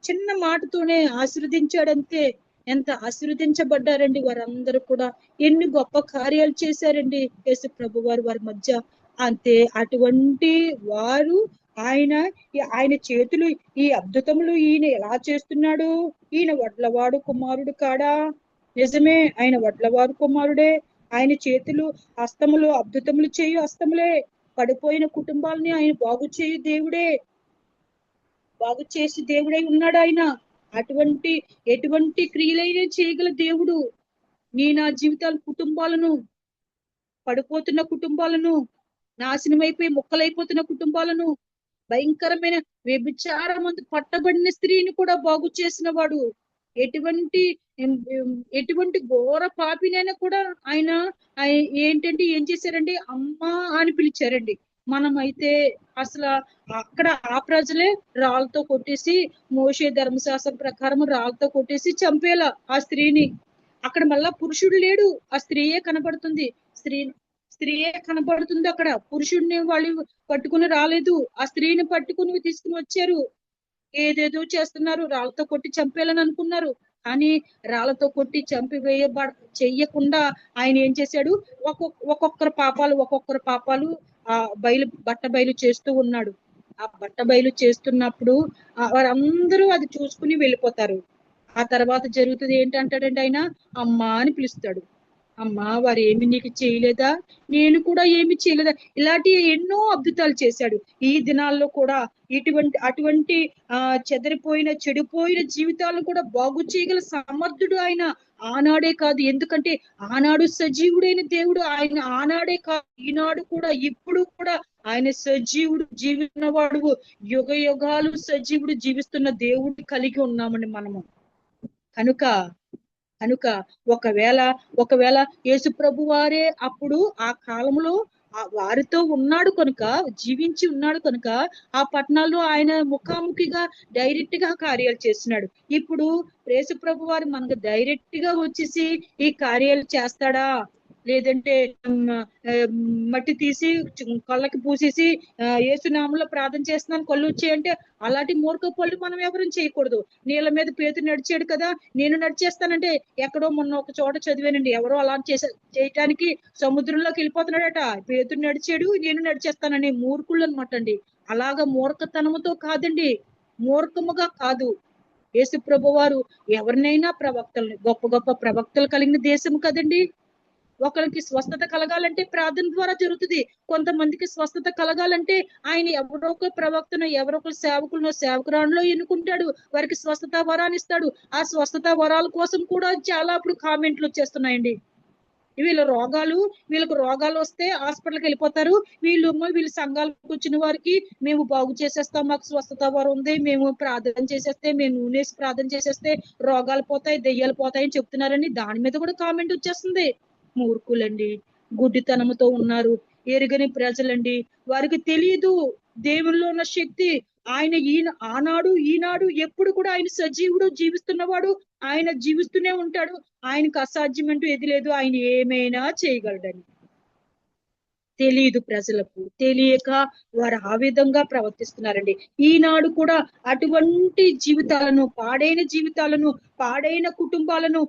చిన్న మాటతోనే ఆశీర్వదించాడంతే. ఎంత ఆశీర్వదించబడ్డారండి వారందరూ కూడా. ఎన్ని గొప్ప కార్యాలు చేశారండి యేసు ప్రభు వారి మధ్య. అంతే అటువంటి వారు ఆయన చేతులు ఈ అద్భుతములు ఈయన ఎలా చేస్తున్నాడు? ఈయన వడ్లవాడు కుమారుడు కాడా? నిజమే, ఆయన వడ్లవాడు కుమారుడే. ఆయన చేతులు హస్తములు అద్భుతములు చేయు హస్తములే. పడిపోయిన కుటుంబాలని ఆయన బాగు చేయు దేవుడే, బాగు చేసి దేవుడై ఉన్నాడు ఆయన. ఎటువంటి క్రియలైనా చేయగల దేవుడు. నా జీవితాల కుటుంబాలను, పడిపోతున్న కుటుంబాలను, నాశనం అయిపోయి ముక్కలైపోతున్న కుటుంబాలను, భయంకరమైన వ్యభిచారమందు పట్టబడిన స్త్రీని కూడా బాగు చేసిన వాడు. ఎటువంటి ఘోర పాపినైనా కూడా ఆయన ఏంటంటే ఏం చేశారండి? అమ్మా అని పిలిచారండి. మనమైతే అసలు అక్కడ ఆ ప్రజలే రాళ్ళతో కొట్టేసి, మోషే ధర్మశాస్త్రం ప్రకారం రాళ్ళతో కొట్టేసి చంపేలా ఆ స్త్రీని. అక్కడ మళ్ళా పురుషుడు లేడు, ఆ స్త్రీయే కనబడుతుంది. స్త్రీయే కనబడుతుంది అక్కడ. పురుషుడిని వాళ్ళు పట్టుకుని రాలేదు, ఆ స్త్రీని పట్టుకుని తీసుకుని వచ్చారు. ఏదేదో చేస్తున్నారు, రాళ్ళతో కొట్టి చంపేయాలని అనుకున్నారు. కానీ రాళ్ళతో కొట్టి చెయ్యకుండా ఆయన ఏం చేశాడు? ఒక్కొక్కరు పాపాలు బట్ట బయలు చేస్తూ ఉన్నాడు. ఆ బట్ట బయలు చేస్తున్నప్పుడు వారందరూ అది చూసుకుని వెళ్ళిపోతారు. ఆ తర్వాత జరుగుతుంది ఏంటంటాడండి? ఆయన అమ్మా అని పిలుస్తాడు. అమ్మా, వారు ఏమి నీకు చేయలేదా? నేను కూడా ఏమి చేయలేదా? ఇలాంటి ఎన్నో అద్భుతాలు చేశాడు. ఈ దినాల్లో కూడా అటువంటి చెదిరిపోయిన చెడిపోయిన జీవితాలను కూడా బాగు చేయగల సమర్థుడు ఆయన. ఆనాడే కాదు, ఎందుకంటే ఆనాడు సజీవుడైన దేవుడు ఆయన. ఆనాడే కాదు, ఈనాడు కూడా, ఇప్పుడు కూడా ఆయన సజీవుడు, జీవిస్తున్నవాడు. యుగ యుగాలు సజీవుడు జీవిస్తున్న దేవుడిని కలిగి ఉన్నామండి మనము. కనుక ఒకవేళ యేసు ప్రభు వారే అప్పుడు ఆ కాలంలో వారితో ఉన్నాడు కనుక, జీవించి ఉన్నాడు కనుక ఆ పట్టణాల్లో ఆయన ముఖాముఖిగా డైరెక్ట్ గా కార్యాలు చేస్తున్నాడు. ఇప్పుడు యేసు ప్రభు వారు మనకు డైరెక్ట్ గా వచ్చేసి ఈ కార్యాలు చేస్తాడా? లేదంటే మట్టి తీసి కళ్ళకి పూసేసి యేసునామంలో ప్రార్థన చేస్తున్నాను కళ్ళు వచ్చాయంటే, అలాంటి మూర్ఖ పనులు మనం ఎవరు చేయకూడదు. నీళ్ళ మీద పేతురు నడిచాడు కదా, నేను నడిచేస్తానంటే, ఎక్కడో మొన్న ఒక చోట చదివానండి, ఎవరో అలా చేయటానికి సముద్రంలోకి వెళ్ళిపోతున్నాడట. పేతురు నడిచాడు, నేను నడిచేస్తానని. మూర్ఖుళ్ళు అనమాట అండి. అలాగా మూర్ఖతనముతో కాదండి, మూర్ఖముగా కాదు. యేసు ప్రభు వారు ఎవరినైనా గొప్ప గొప్ప ప్రవక్తలు కలిగిన దేశం కదండి. ఒకరికి స్వస్థత కలగాలంటే ప్రార్థన ద్వారా జరుగుతుంది. కొంతమందికి స్వస్థత కలగాలంటే ఆయన ఎవరో ఒక ప్రవక్తను, ఎవరో ఒక సేవకురాలను ఎన్నుకుంటాడు, వారికి స్వస్థత వరాన్ని ఇస్తాడు. ఆ స్వస్థత వరాల కోసం కూడా చాలా ఇప్పుడు కామెంట్లు వచ్చేస్తున్నాయండి. వీళ్ళకు రోగాలు వస్తే హాస్పిటల్కి వెళ్ళిపోతారు. వీళ్ళ సంఘాలకు వచ్చిన వారికి మేము బాగు చేసేస్తాం, మాకు స్వస్థత వరం ఉంది, మేము ప్రార్థన చేసేస్తే, మేము నూనెసి ప్రార్థన చేసేస్తే రోగాలు పోతాయి, దెయ్యాలు పోతాయి అని చెప్తున్నారని దాని మీద కూడా కామెంట్ వచ్చేస్తుంది. మూర్ఖులండి, గుడ్డితనంతో ఉన్నారు, ఎరుగని ప్రజలండి. వారికి తెలియదు దేవుల్లో ఉన్న శక్తి. ఆనాడు ఈనాడు ఎప్పుడు కూడా ఆయన సజీవుడు, జీవిస్తున్నవాడు. ఆయన జీవిస్తూనే ఉంటాడు. ఆయనకు అసాధ్యం అంటూ ఏది లేదు. ఆయన ఏమైనా చేయగలడని తెలియదు ప్రజలకు. తెలియక వారు ఆ విధంగా ప్రవర్తిస్తున్నారండి. ఈనాడు కూడా అటువంటి జీవితాలను, పాడైన కుటుంబాలను,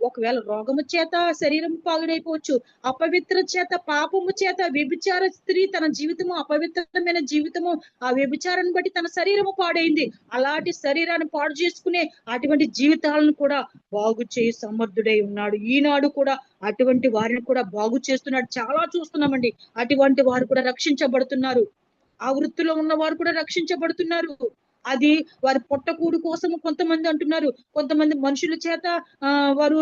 ఒకవేళ రోగము చేత శరీరం పాడైపోవచ్చు, అపవిత్ర చేత, పాపము చేత, వ్యభిచార స్త్రీ తన జీవితము అపవిత్రమైన జీవితము, ఆ వ్యభిచారాన్ని బట్టి తన శరీరము పాడైంది. అలాంటి శరీరాన్ని పాడు చేసుకునే అటువంటి జీవితాలను కూడా బాగు చేయి సమర్థుడై ఉన్నాడు. ఈనాడు కూడా అటువంటి వారిని కూడా బాగు చేస్తున్నాడు. చాలా చూస్తున్నామండి. అటువంటి వారు కూడా రక్షించబడుతున్నారు. ఆ వృత్తిలో ఉన్న వారు కూడా రక్షించబడుతున్నారు. అది వారి పొట్టకూడు కోసం కొంతమంది అంటున్నారు. కొంతమంది మనుషుల చేత వారు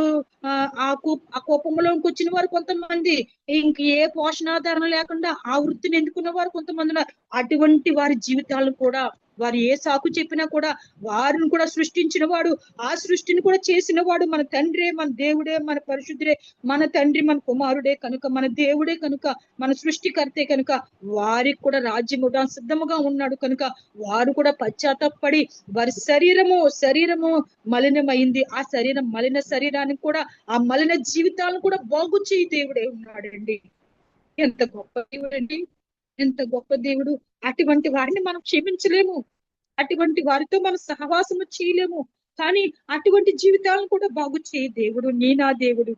ఆ కోపంలోకి వచ్చిన వారు కొంతమంది, ఇంక ఏ పోషణాధారణ లేకుండా ఆ వృత్తిని ఎన్నుకున్న వారు కొంతమంది ఉన్నారు. అటువంటి వారి జీవితాలను కూడా వారు ఏ సాకు చెప్పినా కూడా వారిని కూడా సృష్టించిన వాడు, ఆ సృష్టిని కూడా చేసిన వాడు మన తండ్రే, మన దేవుడే, మన పరిశుద్ధుడే, మన తండ్రి, మన కుమారుడే కనుక, మన దేవుడే కనుక, మన సృష్టికర్తే కనుక వారికి కూడా రాజ్యం ఇవ్వడానికి సిద్ధముగా ఉన్నాడు. కనుక వారు కూడా పశ్చాత్తాపడి వారి శరీరము మలినమైంది. ఆ మలిన శరీరానికి కూడా, ఆ మలిన జీవితాలను కూడా బాగు చేయి దేవుడే ఉన్నాడండి. ఎంత గొప్ప దేవుడు అండి, ఎంత గొప్ప దేవుడు. అటువంటి వారిని మనం క్షమించలేము, అటువంటి వారితో మనం సహవాసము చేయలేము. కానీ అటువంటి జీవితాలను కూడా బాగు చేయి దేవుడు, నా దేవుడు.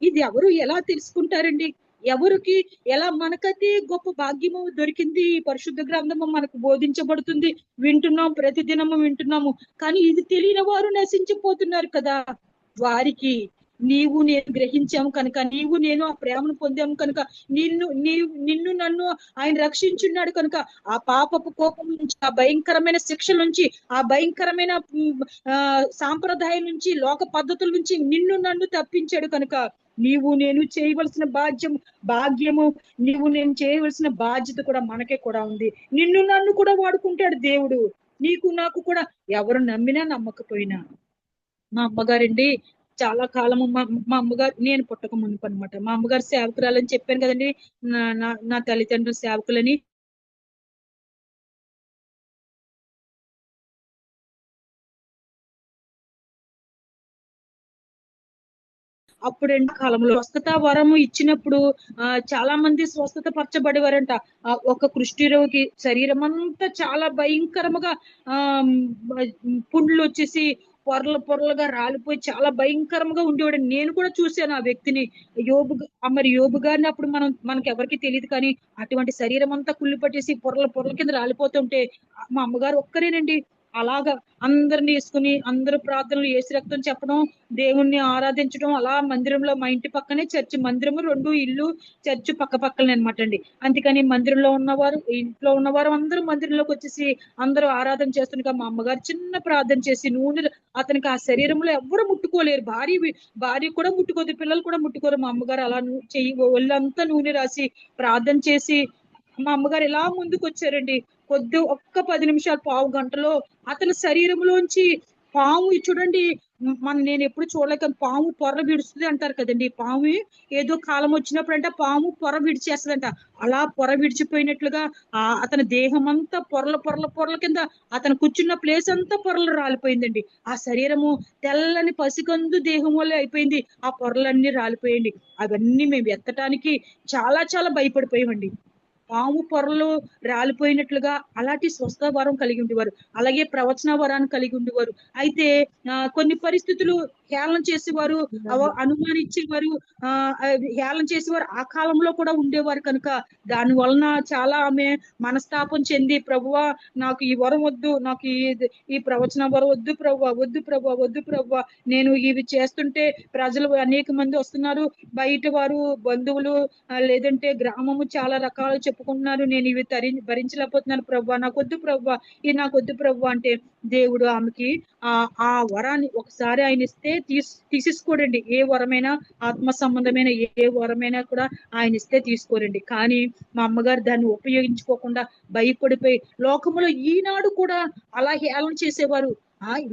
ఇది ఎవరు ఎలా తెలుసుకుంటారండి? ఎవరికి ఎలా? మనకైతే గొప్ప భాగ్యము దొరికింది. పరిశుద్ధ గ్రంథము మనకు బోధించబడుతుంది, వింటున్నాం, ప్రతిదినము వింటున్నాము. కానీ ఇది తెలియని వారు నశించిపోతున్నారు కదా. వారికి నీవు నేను గ్రహించాము కనుక, నీవు నేను ఆ ప్రేమను పొందాము కనుక, నిన్ను నన్ను ఆయన రక్షించున్నాడు కనుక, ఆ పాపపు కోపం నుంచి, ఆ భయంకరమైన శిక్షల నుంచి, ఆ భయంకరమైన సాంప్రదాయం నుంచి, లోక పద్ధతుల నుంచి నిన్ను నన్ను తప్పించాడు కనుక, నీవు నేను చేయవలసిన భాగ్యము, నీవు నేను చేయవలసిన బాధ్యత కూడా మనకే కూడా ఉంది. నిన్ను నన్ను కూడా వాడుకుంటాడు దేవుడు, నీకు నాకు కూడా. ఎవరు నమ్మినా నమ్మకపోయినా. మా అమ్మగారండి చాలా కాలము, మా అమ్మగారు, నేను పుట్టక మునుపు అనమాట, మా అమ్మగారు సేవకురాలని చెప్పాను కదండి, నా తల్లిదండ్రులు సేవకులని. అప్పుడు కాలంలో స్వస్థత వరము ఇచ్చినప్పుడు చాలా మంది స్వస్థత పరచబడేవారంట. ఒక కుష్ఠరోగి శరీరం అంతా చాలా భయంకరముగా పుండ్లు వచ్చేసి పొరలుగా రాలిపోయి చాలా భయంకరంగా ఉండేవాడు. నేను కూడా చూశాను ఆ వ్యక్తిని. యోబు గారిని అప్పుడు మనకి ఎవరికి తెలియదు, కానీ అటువంటి శరీరం అంతా కుళ్ళు పట్టేసి పొరల కింద రాలిపోతుంటే మా అమ్మగారు ఒక్కరేనండి అలాగా అందరిని వేసుకుని, అందరూ ప్రార్థనలు, యేసు రక్తం చెప్పడం, దేవుణ్ణి ఆరాధించడం. అలా మందిరంలో, మా ఇంటి పక్కనే చర్చి మందిరము, 2 ఇల్లు చర్చి పక్క పక్కనే అనమాట అండి. అందుకని మందిరంలో ఉన్నవారు, ఇంట్లో ఉన్నవారు అందరూ మందిరంలోకి వచ్చేసి అందరూ ఆరాధన చేస్తుండగా మా అమ్మగారు చిన్న ప్రార్థన చేసి నూనె, అతనికి ఆ శరీరంలో ఎవరు ముట్టుకోలేరు, భార్య కూడా ముట్టుకోదు, పిల్లలు కూడా ముట్టుకోరు. మా అమ్మగారు అలా ఒళ్ళంతా నూనె రాసి ప్రార్థన చేసి మా అమ్మగారు ఇలా ముందుకు వచ్చారండి. ఒక్క 10 నిమిషాలు, పావు గంటలో అతని శరీరంలోంచి పాము, చూడండి, నేను ఎప్పుడు చూడలేక, పాము పొర విడుస్తుంది అంటారు కదండి. పాము ఏదో కాలం వచ్చినప్పుడు అంటే పాము పొర విడిచేస్తుందంట. అలా పొర విడిచిపోయినట్లుగా అతని దేహం అంతా పొరల కింద, అతను కూర్చున్న ప్లేస్ అంతా పొరలు రాలిపోయిందండి. ఆ శరీరము తెల్లని పసికందు దేహం వల్ల అయిపోయింది. ఆ పొరలన్నీ రాలిపోయింది. అవన్నీ మేము ఎత్తటానికి చాలా చాలా భయపడిపోయామండి. పాము పొరలు రాలిపోయినట్లుగా అలాంటి స్వస్థ వరం కలిగి ఉండేవారు. అలాగే ప్రవచన వరాన్ని కలిగి ఉండేవారు. అయితే కొన్ని పరిస్థితులు హేళన చేసేవారు, అనుమానించేవారు, హేళన చేసేవారు ఆ కాలంలో కూడా ఉండేవారు కనుక దాని వలన చాలా ఆమె మనస్తాపం చెంది, ప్రభువా నాకు ఈ వరం వద్దు, నాకు ఈ ప్రవచన వరం వద్దు ప్రభువా, నేను ఇవి చేస్తుంటే ప్రజలు అనేక మంది వస్తున్నారు, బయట వారు, బంధువులు, లేదంటే గ్రామము చాలా రకాలు చెప్పుకుంటున్నారు, నేను ఇవి భరించలేకపోతున్నాను ప్రభువా, నాకొద్దు ప్రభువా, ఇది నాకొద్దు ప్రభువా అంటే దేవుడు ఆమెకి ఆ వరాన్ని ఒకసారి ఆయన ఇస్తే తీసేసుకోడండి. ఏ వరమైనా ఆత్మ సంబంధమైన ఏ వరమైనా కూడా ఆయన ఇస్తే తీసుకోరండి. కానీ మా అమ్మగారు దాన్ని ఉపయోగించుకోకుండా భయపడిపోయి లోకములో ఈనాడు కూడా అలా హేళన చేసేవారు.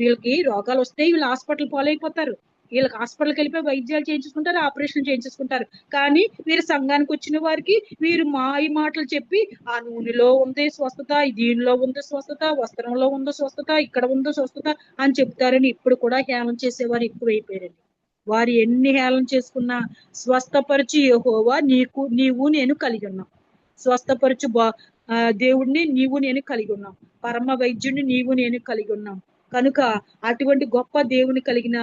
వీళ్ళకి రోగాలు వస్తే వీళ్ళు హాస్పిటల్ పాలైపోతారు, వీళ్ళకి హాస్పిటల్కి వెళ్ళిపోయి వైద్యాలు చేయించుకుంటారు, ఆపరేషన్ చేయించుకుంటారు. కానీ వీరు సంఘానికి వచ్చిన వారికి వీరు మాయ మాటలు చెప్పి ఆ నూనెలో ఉంది స్వస్థత, దీనిలో ఉంది స్వస్థత, వస్త్రంలో ఉంది స్వస్థత, ఇక్కడ ఉంది స్వస్థత అని చెప్తారని ఇప్పుడు కూడా హేళన చేసేవారు ఎక్కువైపోయారండి. వారు ఎన్ని హేళన చేసుకున్నా స్వస్థపరిచి యెహోవా నీవు నేను కలిగి ఉన్నాం. స్వస్థపరచు దేవుడిని నీవు నేను కలిగి ఉన్నాం. పరమ వైద్యుడిని నీవు నేను కలిగి ఉన్నాం. కనుక అటువంటి గొప్ప దేవుని కలిగిన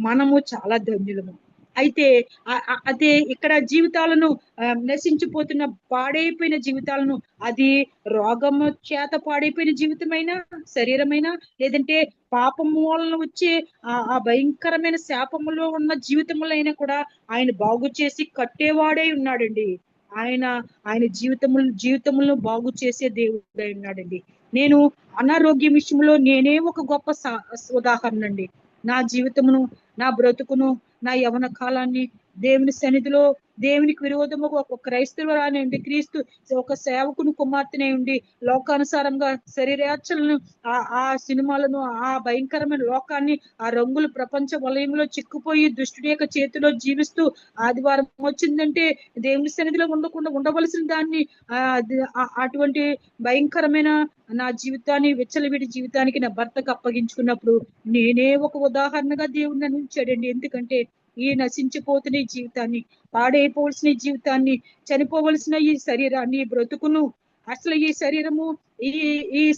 మనము చాలా ధన్యులము. అయితే అదే ఇక్కడ జీవితాలను నశించిపోతున్న పాడైపోయిన జీవితాలను, అది రోగము చేత పాడైపోయిన జీవితమైనా శరీరమైనా లేదంటే పాపము వలన వచ్చే ఆ భయంకరమైన శాపములో ఉన్న జీవితములైనా కూడా ఆయన బాగు చేసి కట్టేవాడే ఉన్నాడండి. ఆయన జీవితములను బాగు చేసే దేవుడై ఉన్నాడండి. నేను అనారోగ్యం విషయంలో నేనే ఒక గొప్ప ఉదాహరణ అండి. నా జీవితమును, నా బ్రతుకును, నా యవన కాలాన్ని దేవుని సన్నిధిలో దేవునికి విరోధము ఒక క్రైస్తవురాని ఉండి, క్రీస్తు ఒక సేవకుని కుమార్తెనే ఉండి లోకానుసారంగా శరీరాచలను ఆ సినిమాలను, ఆ భయంకరమైన లోకాన్ని, ఆ రంగుల ప్రపంచ వలయంలో చిక్కుపోయి దుష్టుడి యొక్క చేతిలో జీవిస్తూ ఆదివారం వచ్చిందంటే దేవుని సన్నిధిలో ఉండవలసిన దాన్ని అటువంటి భయంకరమైన నా జీవితాన్ని, విచ్చలవిడి జీవితానికి నా భర్తకు అప్పగించుకున్నప్పుడు నేనే ఒక ఉదాహరణగా దేవుడిని అందించాడండి. ఎందుకంటే ఈ నశించిపోతున్న ఈ జీవితాన్ని, పాడైపోవలసిన ఈ జీవితాన్ని, చనిపోవలసిన ఈ శరీరాన్ని, ఈ బ్రతుకును, అసలు ఈ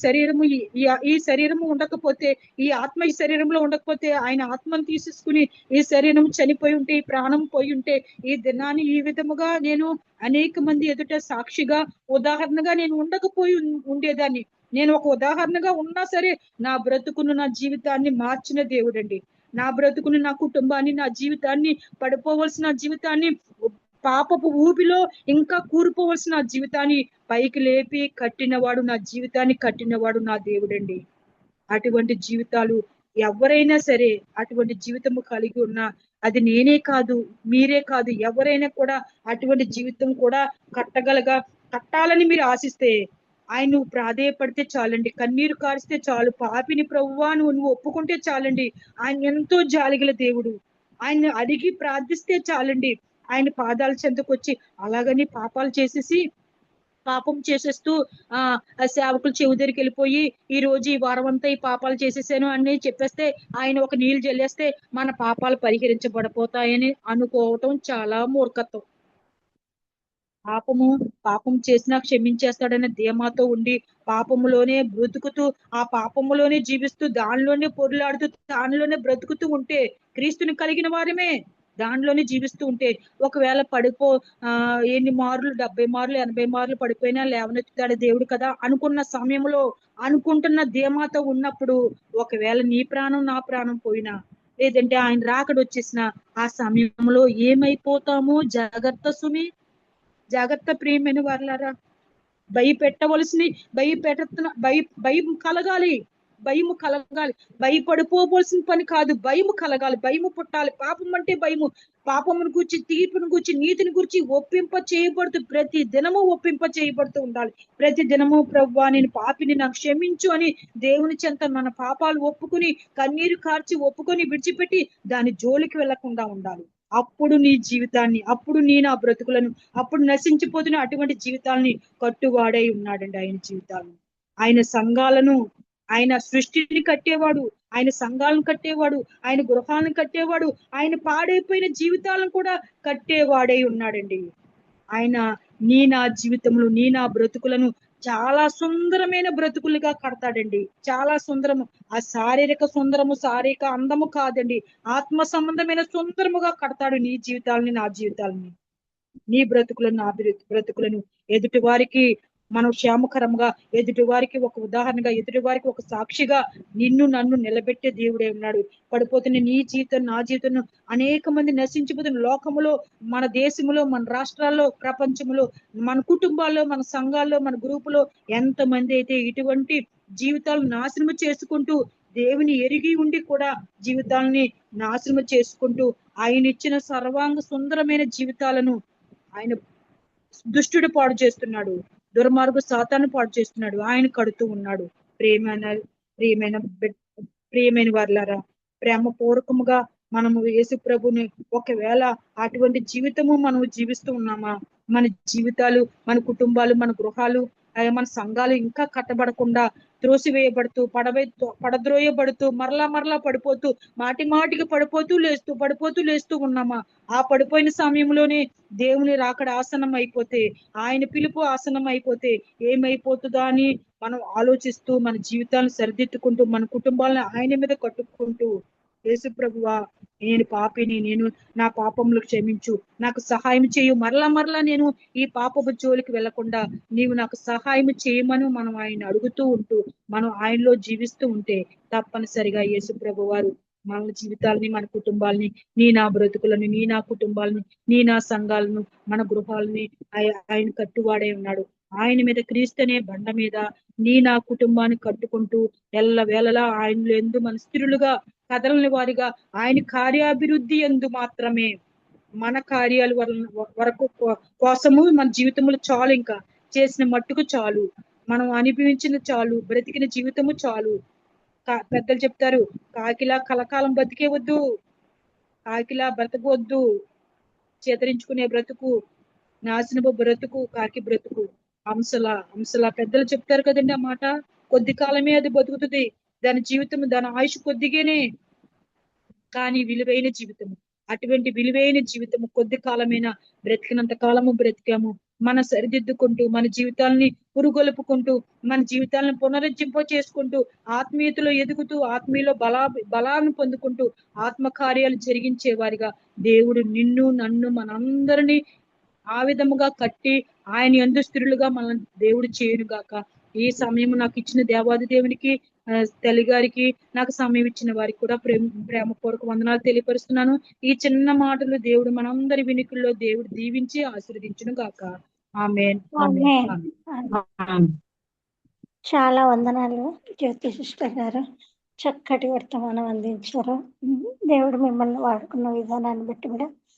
శరీరము ఉండకపోతే, ఈ ఆత్మ ఈ శరీరంలో ఉండకపోతే, ఆయన ఆత్మను తీసేసుకుని ఈ శరీరం చనిపోయి ఉంటే, ఈ ప్రాణం పోయి ఉంటే, ఈ దినాన్ని ఈ విధముగా నేను అనేక మంది ఎదుట సాక్షిగా ఉదాహరణగా నేను ఉండకపోయి ఉండేదాన్ని. నేను ఒక ఉదాహరణగా ఉన్నా సరే నా బ్రతుకును, నా జీవితాన్ని మార్చిన దేవుడండి. నా బ్రతుకును, నా కుటుంబాన్ని, నా జీవితాన్ని, పడిపోవలసిన జీవితాన్ని, పాపపు ఊపిలో ఇంకా కూరిపోవలసిన జీవితాన్ని పైకి లేపి కట్టినవాడు, నా జీవితాన్ని కట్టినవాడు నా దేవుడండి. అటువంటి జీవితాలు ఎవరైనా సరే అటువంటి జీవితము కలిగి ఉన్నా, అది నేనే కాదు, మీరే కాదు, ఎవరైనా కూడా అటువంటి జీవితం కూడా కట్టాలని మీరు ఆశిస్తే ఆయన నువ్వు ప్రాధేయపడితే చాలండి, కన్నీరు కారిస్తే చాలు, పాపిని ప్రభువా నువ్వు ఒప్పుకుంటే చాలండి. ఆయన ఎంతో జాలిగల దేవుడు. ఆయన్ని అడిగి ప్రార్థిస్తే చాలండి. ఆయన పాదాల చెంతకొచ్చి అలాగని పాపం చేసేస్తూ సేవకులు చెవి దగ్గరికి వెళ్ళిపోయి ఈ రోజు ఈ వారం అంతా ఈ పాపాలు చేసేసాను అని చెప్పేస్తే, ఆయన ఒక నీళ్లు జల్లేస్తే మన పాపాలు పరిహరించబడిపోతాయని అనుకోవటం చాలా మూర్ఖత్వం. పాపం చేసినా క్షమించేస్తాడనే ధీమాతో ఉండి పాపములోనే బ్రతుకుతూ, ఆ పాపములోనే జీవిస్తూ, దానిలోనే పొరులాడుతూ, దానిలోనే బ్రతుకుతూ ఉంటే, క్రీస్తుని కలిగిన వారమే దానిలోనే జీవిస్తూ ఉంటే, ఒకవేళ ఎన్ని మార్లు 70 మార్లు 80 మార్లు పడిపోయినా లేవనెత్తుతాడు దేవుడు కదా అనుకున్న సమయంలో, అనుకుంటున్న ధీమాతో ఉన్నప్పుడు, ఒకవేళ నీ ప్రాణం నా ప్రాణం పోయినా, లేదంటే ఆయన రాకడొచ్చేసిన ఆ సమయంలో ఏమైపోతామో జాగ్రత్త సుమి, జాగ్రత్త ప్రియమైన వారలారా. భయం కలగాలి, భయపడిపోవలసిన పని కాదు, భయము కలగాలి, భయము పుట్టాలి. పాపం అంటే భయము, పాపమును గూర్చి, తీర్పును గూర్చి, నీతిని గూర్చి ప్రతి దినము ఒప్పింప చేయబడుతూ ఉండాలి. ప్రతి దినము ప్రభువా నేను పాపిని, నాకు క్షమించు అని దేవుని చెంత మన పాపాలు ఒప్పుకుని, కన్నీరు కార్చి ఒప్పుకొని విడిచిపెట్టి దాని జోలికి వెళ్లకుండా ఉండాలి. అప్పుడు నీ జీవితాన్ని, అప్పుడు నా బ్రతుకులను, అప్పుడు నశించిపోతున్న అటువంటి జీవితాలని కట్టువాడై ఉన్నాడండి. ఆయన జీవితాలను, ఆయన సంఘాలను, ఆయన సృష్టిని కట్టేవాడు, ఆయన సంఘాలను కట్టేవాడు, ఆయన గృహాలను కట్టేవాడు, ఆయన పాడైపోయిన జీవితాలను కూడా కట్టేవాడై ఉన్నాడండి. ఆయన నా జీవితంలో, నా బ్రతుకులను చాలా సుందరమైన బ్రతుకులుగా కడతాడండి. చాలా సుందరము. ఆ శారీరక అందము కాదండి, ఆత్మ సంబంధమైన సుందరముగా కడతాడు నీ జీవితాలని, నా జీవితాలని, నీ బ్రతుకులను, నా బ్రతుకులను. ఎదుటి వారికి మనం క్షేమకరంగా, ఎదుటి వారికి ఒక ఉదాహరణగా, ఎదుటి వారికి ఒక సాక్షిగా నన్ను నిలబెట్టే దేవుడే ఉన్నాడు. పడిపోతున్న నీ జీవితం, నా జీవితం, అనేక మంది నశించిపోతున్న లోకములో, మన దేశంలో, మన రాష్ట్రాల్లో, ప్రపంచంలో, మన కుటుంబాల్లో, మన సంఘాల్లో, మన గ్రూపులో ఎంతమంది అయితే ఇటువంటి జీవితాలు నాశనము చేసుకుంటూ దేవుని ఎరిగి ఉండి కూడా జీవితాలని నాశనం చేసుకుంటూ ఆయన ఇచ్చిన సర్వాంగ సుందరమైన జీవితాలను ఆయన దుష్టుడు పాడు చేస్తున్నాడు, దుర్మార్గు సాతాను పాడు చేస్తున్నాడు, ఆయన కడుతూ ఉన్నాడు. ప్రియమైన ప్రియమైన ప్రియమైన వారులారా, ప్రేమ పూర్వకముగా మనము యేసు ప్రభుని ఒకవేళ అటువంటి జీవితము మనము జీవిస్తూ ఉన్నామా, మన జీవితాలు, మన కుటుంబాలు, మన గృహాలు, మన సంఘాలు ఇంకా కట్టబడకుండా త్రోసివేయబడుతూ పడద్రోయబడుతూ మరలా పడిపోతూ మాటికి పడిపోతూ లేస్తూ ఉన్నామా? ఆ పడిపోయిన సమయంలోనే దేవుని రాకడ ఆసనం అయిపోతే, ఆయన పిలుపు ఆసనం అయిపోతే ఏమైపోతుందా అని మనం ఆలోచిస్తూ మన జీవితాలను సరిదిద్దుకుంటూ మన కుటుంబాలను ఆయన మీద కట్టుకుంటూ, యేసు ప్రభువా, నేను పాపిని, నేను నా పాపములు క్షమించు, నాకు సహాయం చేయు, మరలా నేను ఈ పాపపు జోలికి వెళ్లకుండా నీవు నాకు సహాయం చేయమని మనం ఆయన అడుగుతూ ఉంటూ మనం ఆయనలో జీవిస్తూ ఉంటే తప్పనిసరిగా యేసు ప్రభు వారు మన జీవితాలని, మన కుటుంబాలని, నీ నా బ్రతుకులని, నీ నా కుటుంబాలని, నీ నా సంఘాలను, మన గృహాలని ఆయన కట్టువాడే ఉన్నాడు. ఆయన మీద క్రీస్తునే బండ మీద నీ నా కుటుంబాన్ని కట్టుకుంటూ ఎల్లవేళలా ఆయనలో ఎందు మన స్థిరులుగా కదలని వారిగా ఆయన కార్యాభివృద్ధి ఎందు మాత్రమే మన కార్యాల వరకు కోసము మన జీవితములు చాలు, ఇంకా చేసిన మట్టుకు చాలు, మనం అనుభవించిన చాలు, బ్రతికిన జీవితము చాలు. పెద్దలు చెప్తారు, కాకిలా కలకాలం బతికే వద్దు, కాకిలా బ్రతకవద్దు, చేతరించుకునే బ్రతుకు, నాశనపు బ్రతుకు, కాకి బ్రతుకు, హంసలా పెద్దలు చెప్తారు కదండి. ఆ మాట కొద్ది కాలమే అది బతుకుతుంది, దాని జీవితం, దాని ఆయుష్ కొద్దిగానే, కానీ విలువైన జీవితము, అటువంటి విలువైన జీవితము కొద్ది కాలమైనా బ్రతికినంత కాలము బ్రతికాము. మన సరిదిద్దుకుంటూ మన జీవితాలని పురుగొలుపుకుంటూ మన జీవితాలను పునరుజ్జింప చేసుకుంటూ ఆత్మీయతలో ఎదుగుతూ ఆత్మీయలో బలాన్ని పొందుకుంటూ ఆత్మకార్యాలు జరిగించే వారిగా దేవుడు నిన్ను నన్ను మనందరినీ ఆ విధముగా కట్టి ఆయన యందు స్థిరులుగా మన దేవుడు చేయునుగాక. ఈ సమయం నాకు ఇచ్చిన దేవాది దేవునికి, తల్లి గారికి, నాకు సమయం ఇచ్చిన వారికి కూడా ప్రేమపూర్వక వందనాలు తెలియపరుస్తున్నాను. ఈ చిన్న మాటలు దేవుడు మనందరి వినికుల్లో దేవుడు దీవించి ఆశీర్వదించును గాక. ఆమేన్. చాలా వందనాలు జ్యోతి సిస్టర్ గారు, చక్కటి వర్తమానం అందించారు. దేవుడు మిమ్మల్ని వాడుకున్న విధానాన్ని బట్టి కూడా